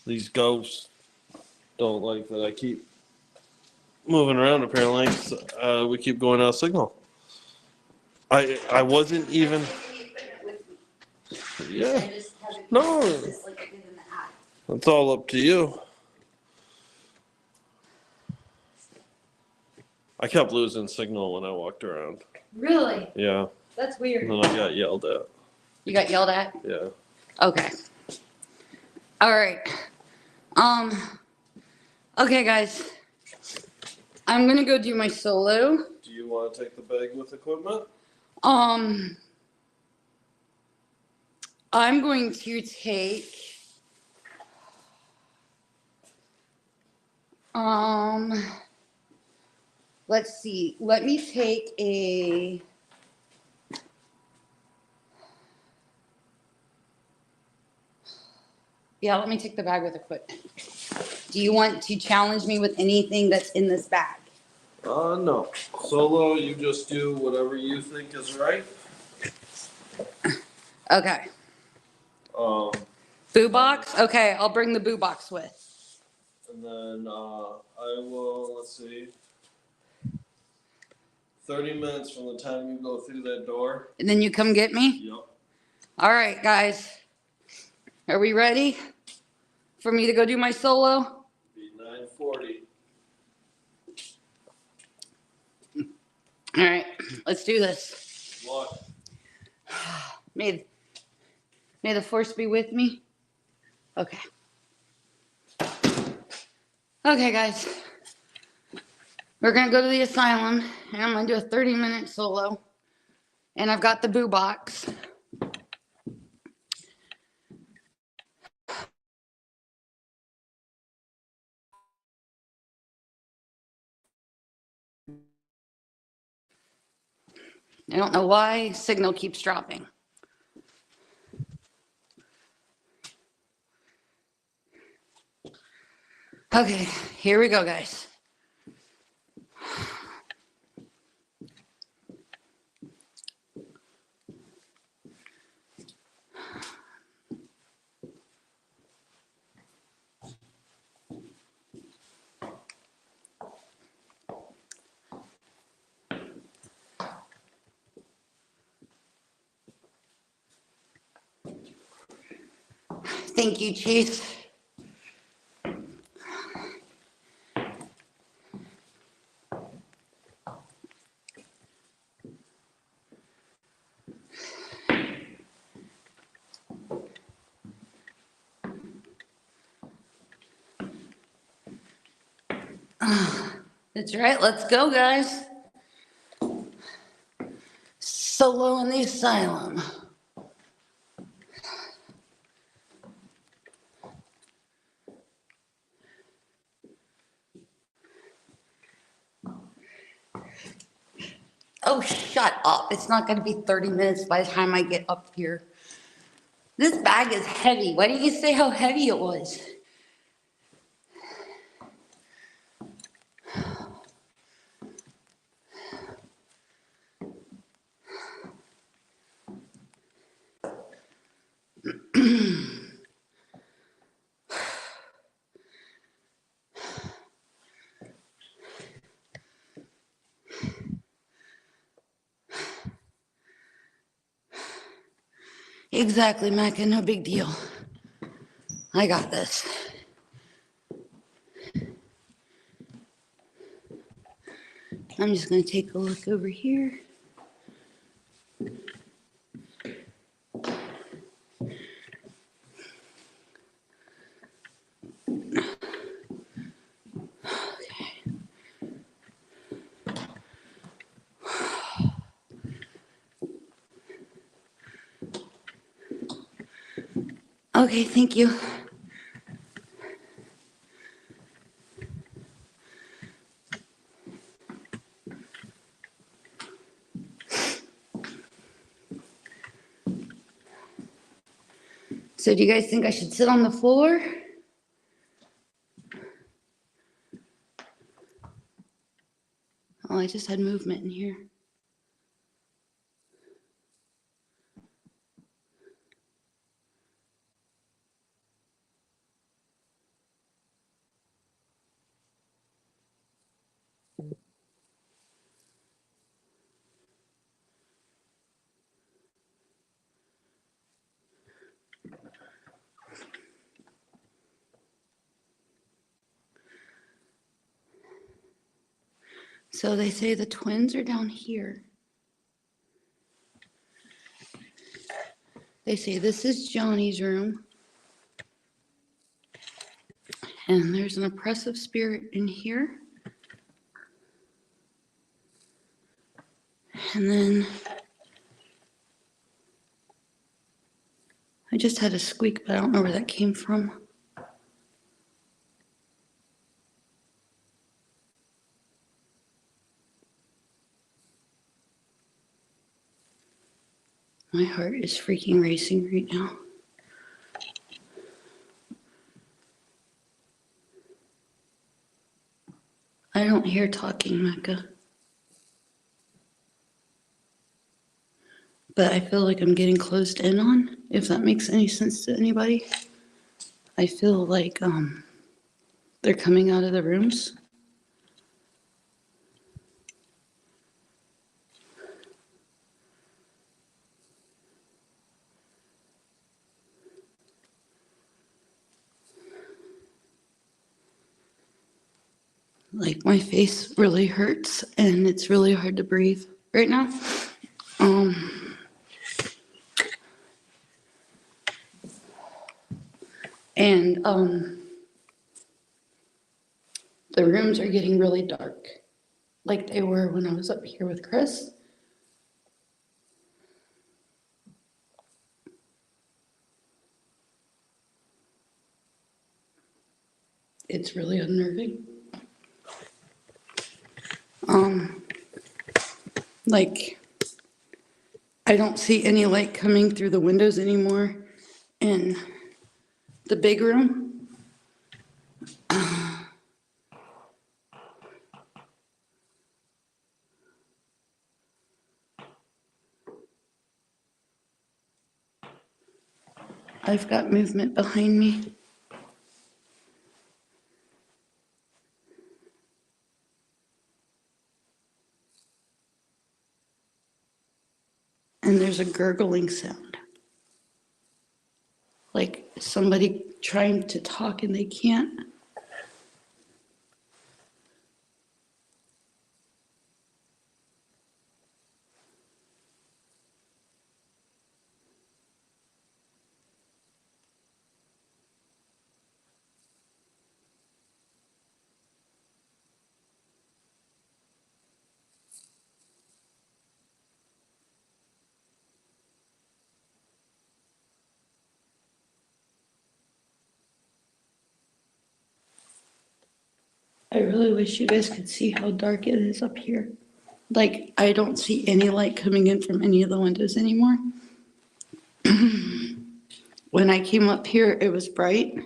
These ghosts don't like that I keep moving around. Apparently, we keep going out of signal. I wasn't even. Yeah. No. That's all up to you. I kept losing signal when I walked around. Really? Yeah. That's And weird. then I got yelled at. You got yelled at? Yeah. Okay. All right. Okay, guys. I'm gonna go do my solo. Do you want to take the bag with equipment? I'm going to take, let's see. Let me take a, yeah, let me take the bag with equipment. Do you want to challenge me with anything that's in this bag? No. Solo, you just do whatever you think is right. Okay. Boo box? Okay, I'll bring the boo box with. And then I will, let's see, 30 minutes from the time you go through that door. And then you come get me? Yep. All right, guys. Are we ready for me to go do my solo? Be 9:40. All right, let's do this. Luck. May the force be with me. Okay. Okay, guys. We're gonna go to the asylum, and I'm gonna do a 30-minute solo. And I've got the boo box. I don't know why signal keeps dropping. Okay, here we go, guys. Thank you, Chief. That's right, let's go, guys. Solo in the asylum. Oh, shut up. It's not going to be 30 minutes by the time I get up here. This bag is heavy. Why didn't you say how heavy it was? Exactly, Mecca, no big deal. I got this. I'm just gonna take a look over here. Okay, thank you. So do you guys think I should sit on the floor? Oh, I just had movement in here. So they say the twins are down here. They say this is Johnny's room. And there's an oppressive spirit in here. And then I just had a squeak, but I don't know where that came from. My heart is freaking racing right now. I don't hear talking, Mecca. But I feel like I'm getting closed in on, if that makes any sense to anybody. I feel like they're coming out of the rooms. Like my face really hurts and it's really hard to breathe right now. And the rooms are getting really dark, like they were when I was up here with Kris. It's really unnerving. Like I don't see any light coming through the windows anymore in the big room. I've got movement behind me. And there's a gurgling sound. Like somebody trying to talk and they can't. I really wish you guys could see how dark it is up here. Like, I don't see any light coming in from any of the windows anymore. When I came up here, it was bright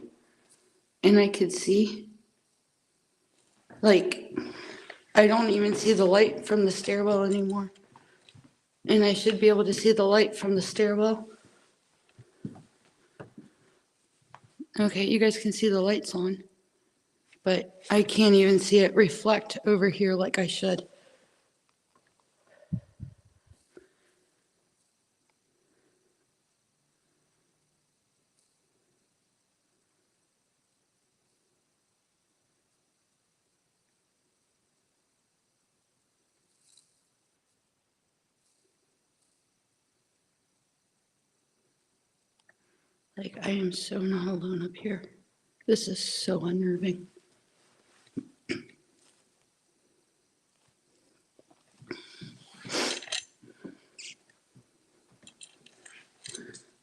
and I could see. Like, I don't even see the light from the stairwell anymore. And I should be able to see the light from the stairwell. Okay, you guys can see the lights on. But I can't even see it reflect over here like I should. Like, I am so not alone up here. This is so unnerving.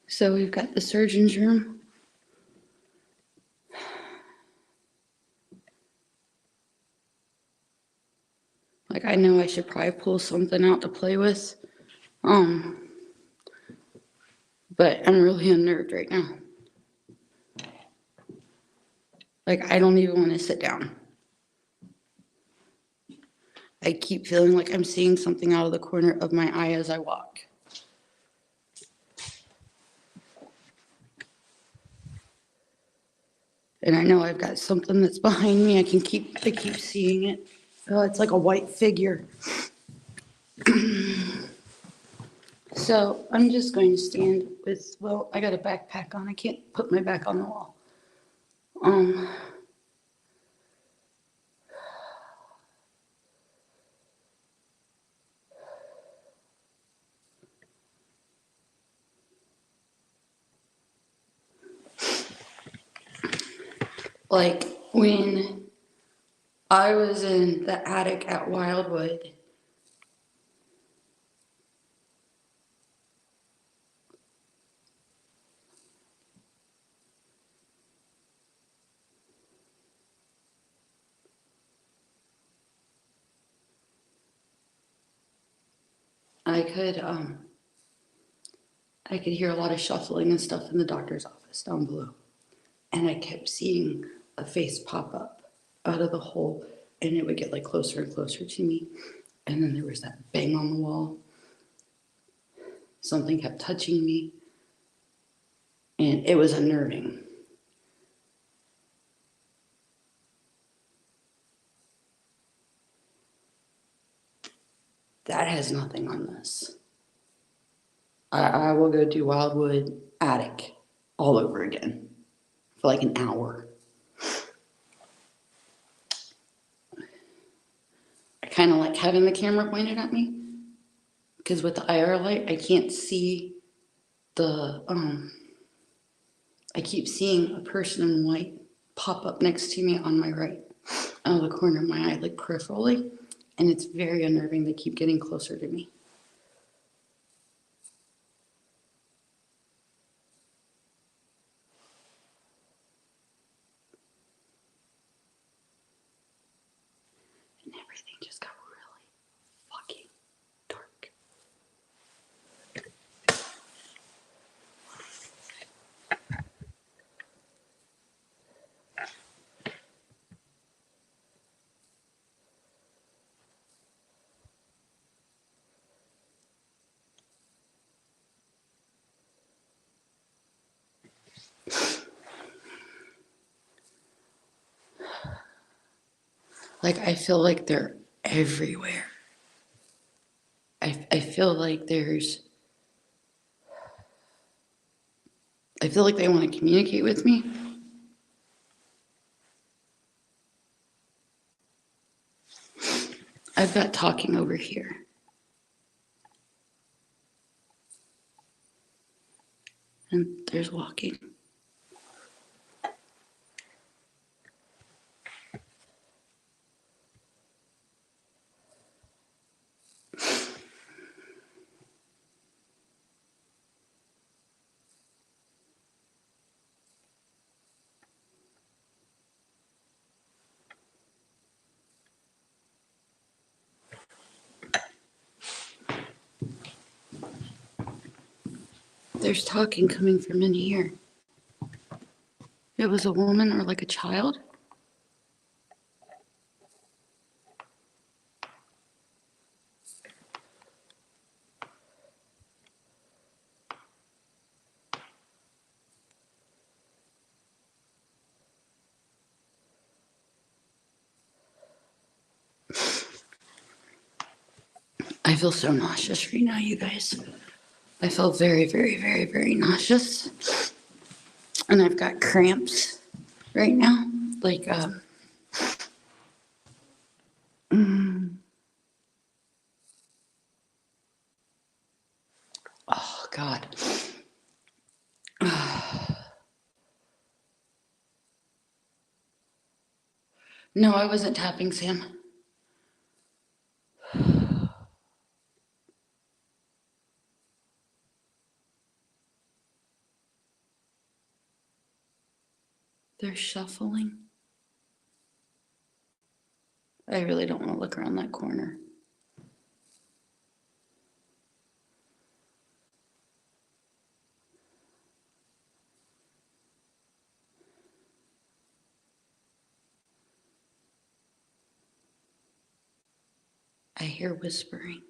So we've got the surgeon's room. Like, I know I should probably pull something out to play with. But I'm really unnerved right now. Like, I don't even want to sit down. I keep feeling like I'm seeing something out of the corner of my eye as I walk. And I know I've got something that's behind me. I keep seeing it. Oh, it's like a white figure. So I'm just going to stand with, well, I got a backpack on. I can't put my back on the wall. Like when I was in the attic at Wildwood, I could hear a lot of shuffling and stuff in the doctor's office down below. And I kept seeing a face pop up out of the hole, and it would get like closer and closer to me. And then there was that bang on the wall. Something kept touching me, and it was unnerving. That has nothing on this. I will go do Wildwood attic all over again for like an hour. I kind of like having the camera pointed at me because with the IR light, I can't see the, I keep seeing a person in white pop up next to me on my right, out of the corner of my eye, like peripherally, and it's very unnerving. They keep getting closer to me. And everything just got really fucking dark. Like, I feel like they're everywhere. I feel like I feel like they want to communicate with me. I've got talking over here. And there's walking. There's talking coming from in here. It was a woman or like a child. I feel so nauseous right now, you guys. I feel very, very, very, very nauseous. And I've got cramps right now. Like, oh, God. No, I wasn't tapping, Sam. They're shuffling. I really don't want to look around that corner. I hear whispering.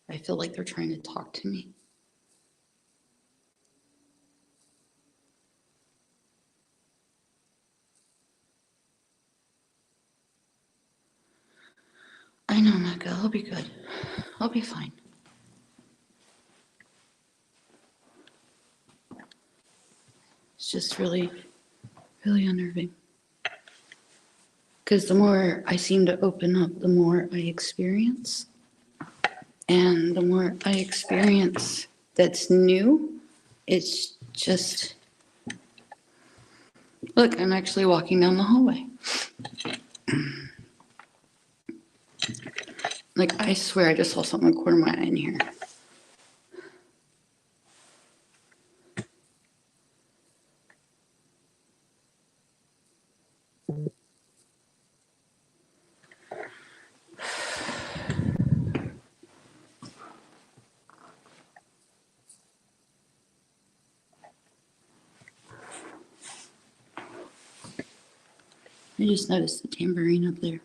I feel like they're trying to talk to me. I know, Mecca. I'll be good. I'll be fine. It's just really, really unnerving. Because the more I seem to open up, the more I experience. And the more I experience that's new, it's just. Look, I'm actually walking down the hallway. Like, I swear I just saw something in the corner of my eye in here. I just noticed the tambourine up there.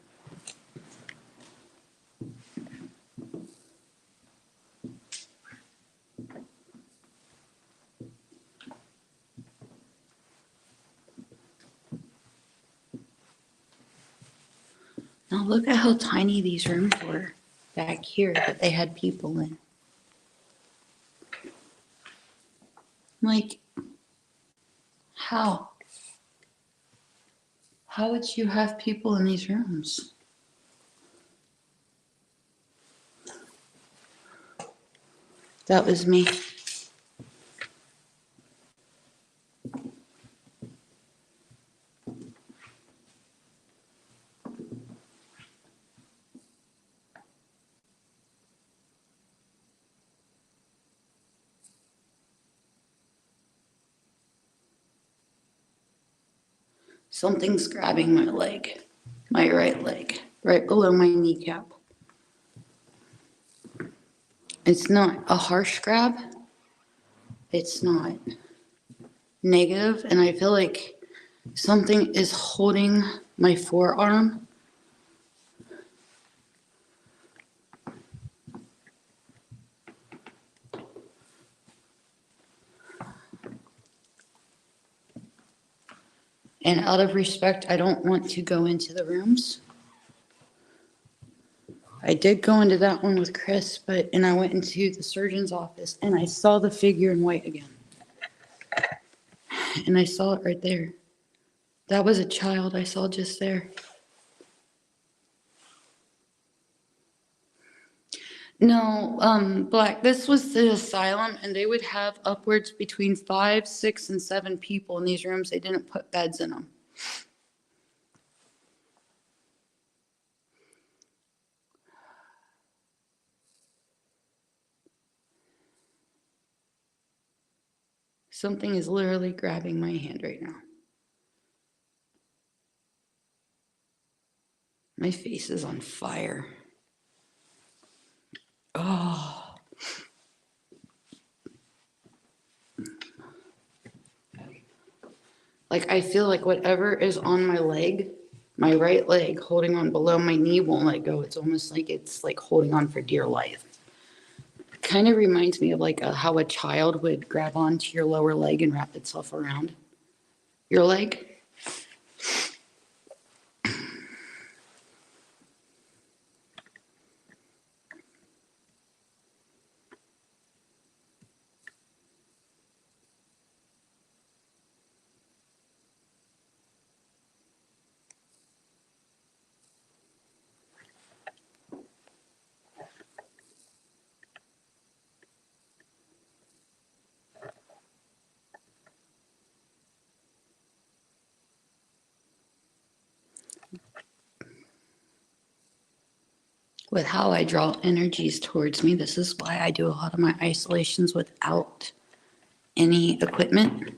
Now look at how tiny these rooms were back here that they had people in. Like, how? How would you have people in these rooms? That was me. Something's grabbing my leg, my right leg, right below my kneecap. It's not a harsh grab. It's not negative, and I feel like something is holding my forearm. And out of respect, I don't want to go into the rooms. I did go into that one with Kris, and I went into the surgeon's office and I saw the figure in white again. And I saw it right there. That was a child I saw just there. No, Black, this was the asylum, and they would have upwards between 5, 6, and 7 people in these rooms. They didn't put beds in them. Something is literally grabbing my hand right now. My face is on fire. Oh. Like, I feel like whatever is on my leg, my right leg, holding on below my knee won't let go. It's almost like it's like holding on for dear life. It kind of reminds me of like how a child would grab onto your lower leg and wrap itself around your leg. with how I draw energies towards me. This is why I do a lot of my isolations without any equipment.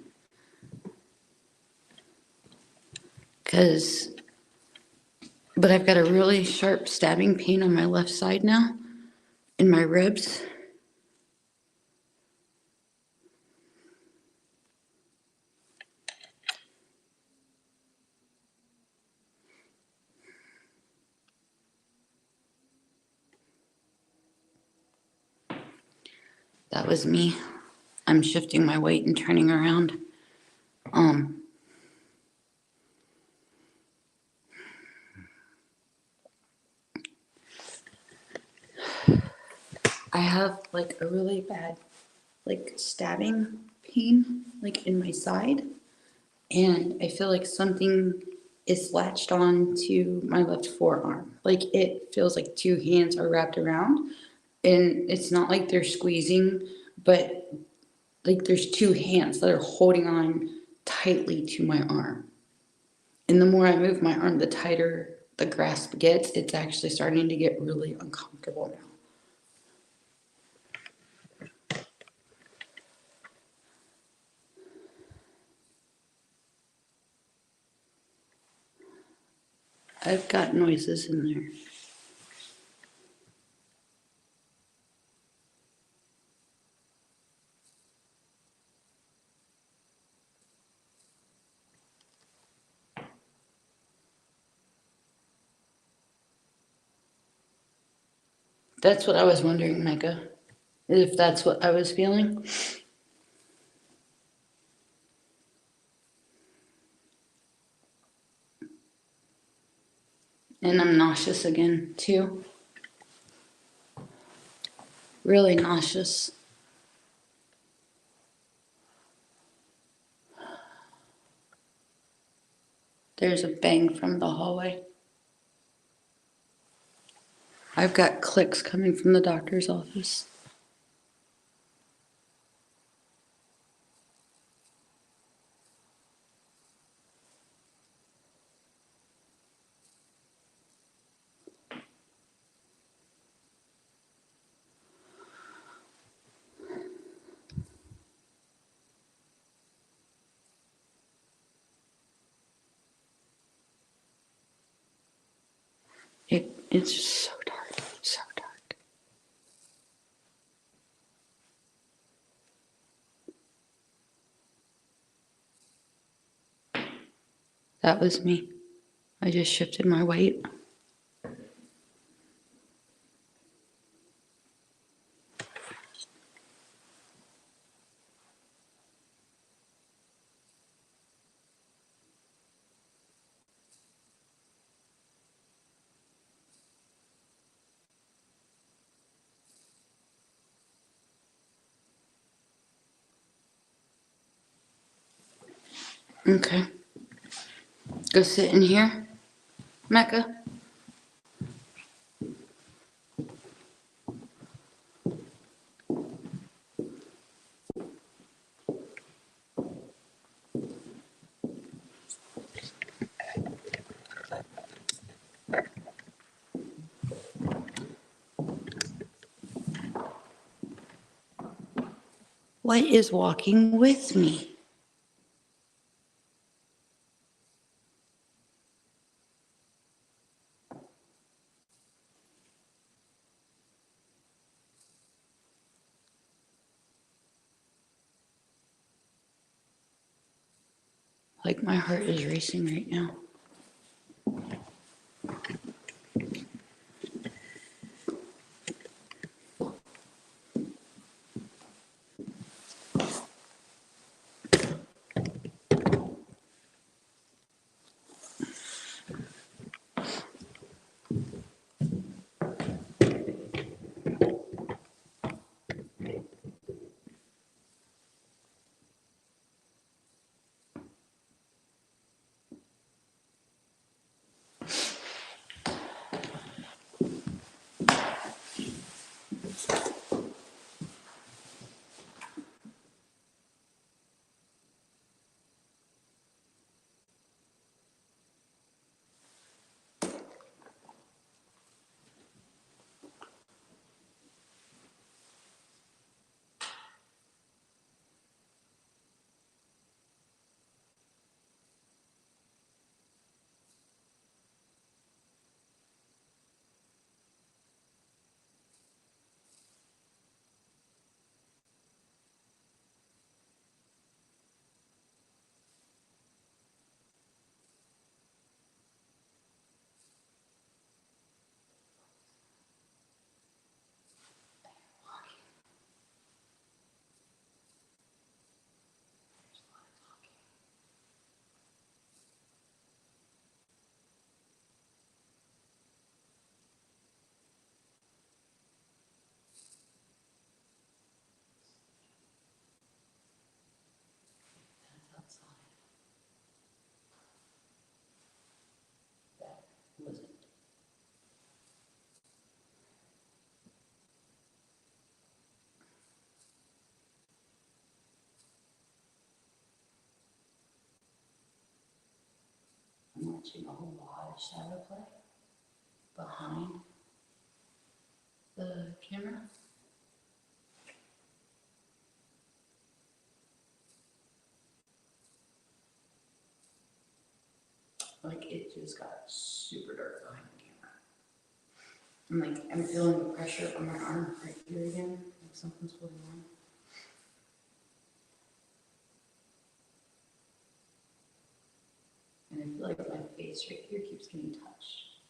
But I've got a really sharp stabbing pain on my left side now in my ribs. That was me. I'm shifting my weight and turning around. I have like a really bad like stabbing pain like in my side, and I feel like something is latched on to my left forearm. Like it feels like two hands are wrapped around, and it's not like they're squeezing, but like there's two hands that are holding on tightly to my arm. And the more I move my arm, the tighter the grasp gets. It's actually starting to get really uncomfortable now. I've got noises in there. That's what I was wondering, Micah, if that's what I was feeling. And I'm nauseous again, too. Really nauseous. There's a bang from the hallway. I've got clicks coming from the doctor's office. It's just so dark, so dark. That was me. I just shifted my weight. Okay. Go sit in here, Mecca. What is walking with me? Like my heart is racing right now. watching a whole lot of shadow play behind the camera. Like it just got super dark behind the camera. I'm feeling the pressure on my arm right here again, like something's holding on. And I feel like my face right here keeps getting touched.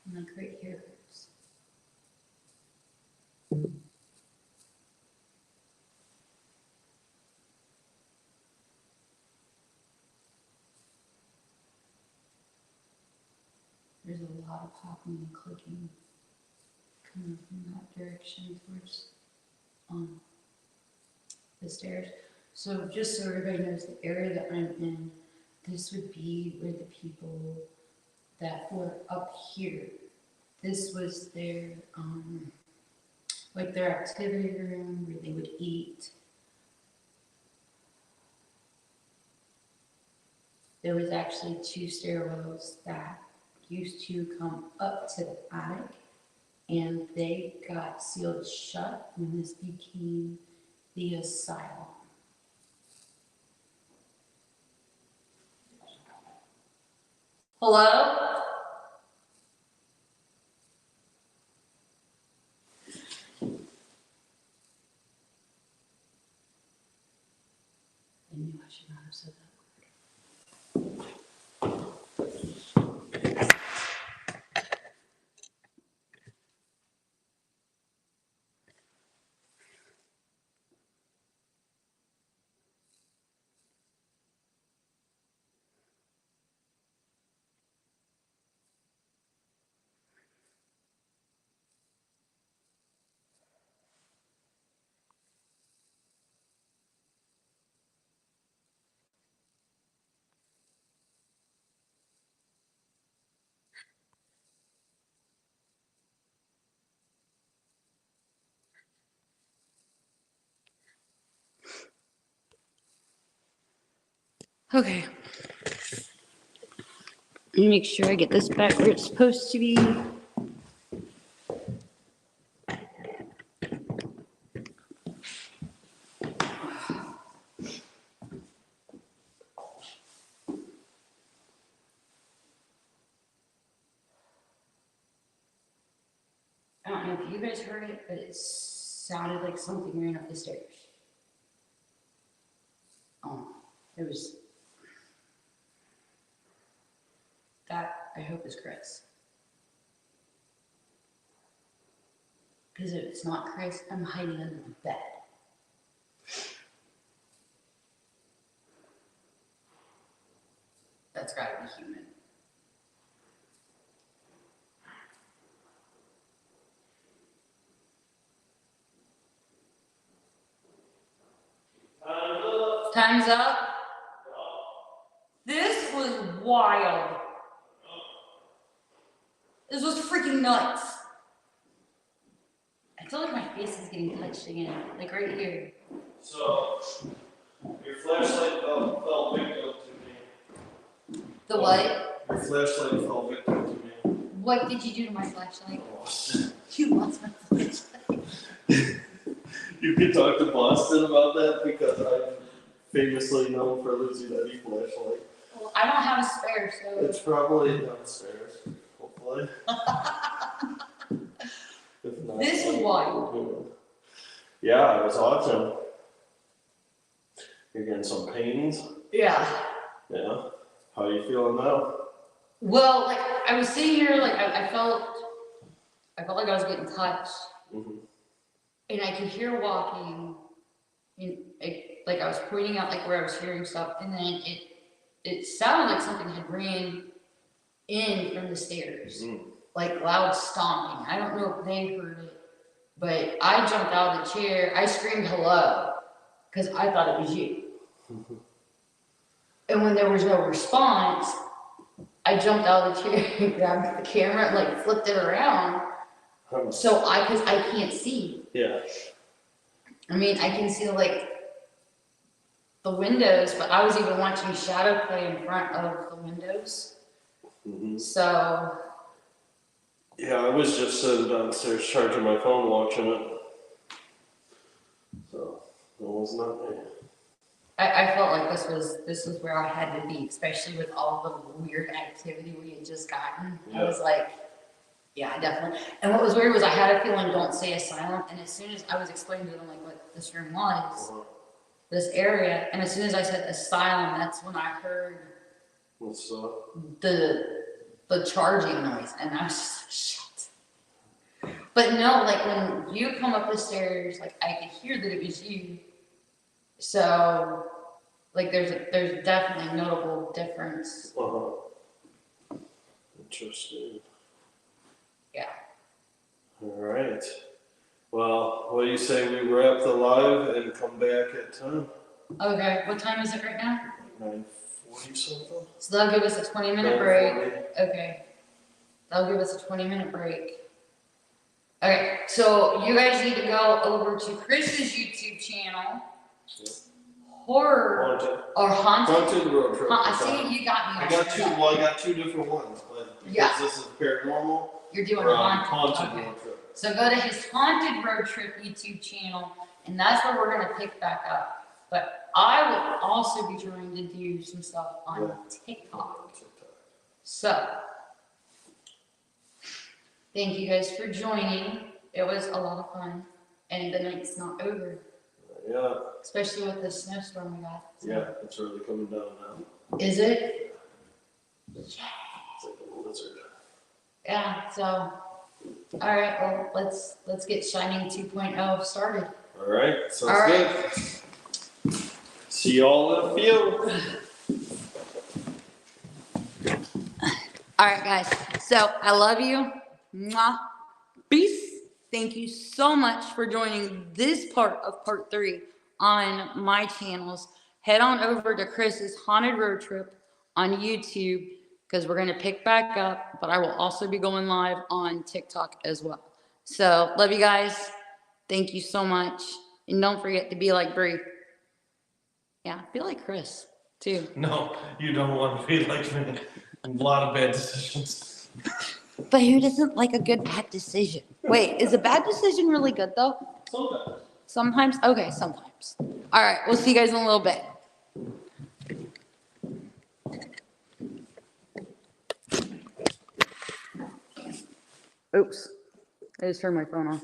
And like right here hurts. There's a lot of popping and clicking coming from that direction towards the stairs. So just so everybody knows the area that I'm in, this would be where the people that were up here, this was their like their activity room where they would eat. There was actually 2 stairwells that used to come up to the attic, and they got sealed shut when this became the asylum. Hello? I knew I should not have said that. Okay. Let me make sure I get this back where it's supposed to be. I don't know if you guys heard it, but it sounded like something ran up the stairs. It was that, I hope is Kris. Because if it's not Kris, I'm hiding under the bed. That's gotta be human. Time's up. This was wild. This was freaking nuts. I feel like my face is getting touched again, like right here. So, your flashlight fell victim to me. The what? Your flashlight fell victim to me. What did you do to my flashlight? Boston. You lost my flashlight. You can talk to Boston about that because I'm famously known for losing that flashlight. Well, I don't have a spare, so. It's probably downstairs, hopefully. If not, This was wild. Yeah, it was awesome. You're getting some pains? Yeah. Yeah. How are you feeling now? Well, like I was sitting here, like I felt like I was getting touched, and I could hear walking, and like I was pointing out like where I was hearing stuff, and then it sounded like something had ran in from the stairs, like loud stomping. I don't know if they heard it, but I jumped out of the chair. I screamed hello because I thought it was you. And when there was no response, I jumped out of the chair and grabbed the camera and like flipped it around. So cause I can't see. Yeah. I mean, I can see like the windows, but I was even watching shadow play in front of the windows. Mm-hmm. So, Yeah, I was just sitting downstairs charging my phone, watching it. So it was not me. I felt like this was where I had to be, especially with all the weird activity we had just gotten. I was like, yeah, definitely. And what was weird was I had a feeling, don't say asylum, and as soon as I was explaining to them like what this room was, this area, and as soon as I said asylum, that's when I heard What's up? the charging noise, and I was just like, shit. But no, like when you come up the stairs, like I could hear that it was you. So, like there's definitely a notable difference. Interesting. Yeah. All right. Well, what do you say we wrap the live and come back at 10? Okay, what time is it right now? 9:40 something? So that'll give us a 20-minute break. 9:40. Okay. That'll give us a 20-minute break. Okay, so you guys need to go over to Kris's YouTube channel. Yep. Horror Haunted. or haunted. Haunted Road Trip. I see you got me. I got two. Well, I got two different ones, but because Yeah. this is paranormal. You're doing or, haunted. Haunted Okay. Road Trip. So go to his Haunted Road Trip YouTube channel, and that's where we're gonna pick back up. But I will also be trying to do some stuff on TikTok. So thank you guys for joining. It was a lot of fun, and the night's not over, Yeah. especially with the snowstorm we got. So. Yeah, it's really coming down now. Is it? It's like a blizzard. Yeah. So, all right. Well, let's get Shining 2.0 started. All right, sounds All right. good. See y'all in a few. All right, guys. So I love you. Mwah. Peace. Thank you so much for joining this part of part 3 on my channels. Head on over to Kris's Haunted Road Trip on YouTube because we're going to pick back up, but I will also be going live on TikTok as well. So love you guys. Thank you so much. And don't forget to be like Bree. Yeah, be like Kris too. No, you don't want to be like me. A lot of bad decisions. But who doesn't like a good bad decision? Wait, is a bad decision really good though? Sometimes. Sometimes? Okay, sometimes. All right, we'll see you guys in a little bit. Oops, I just turned my phone off.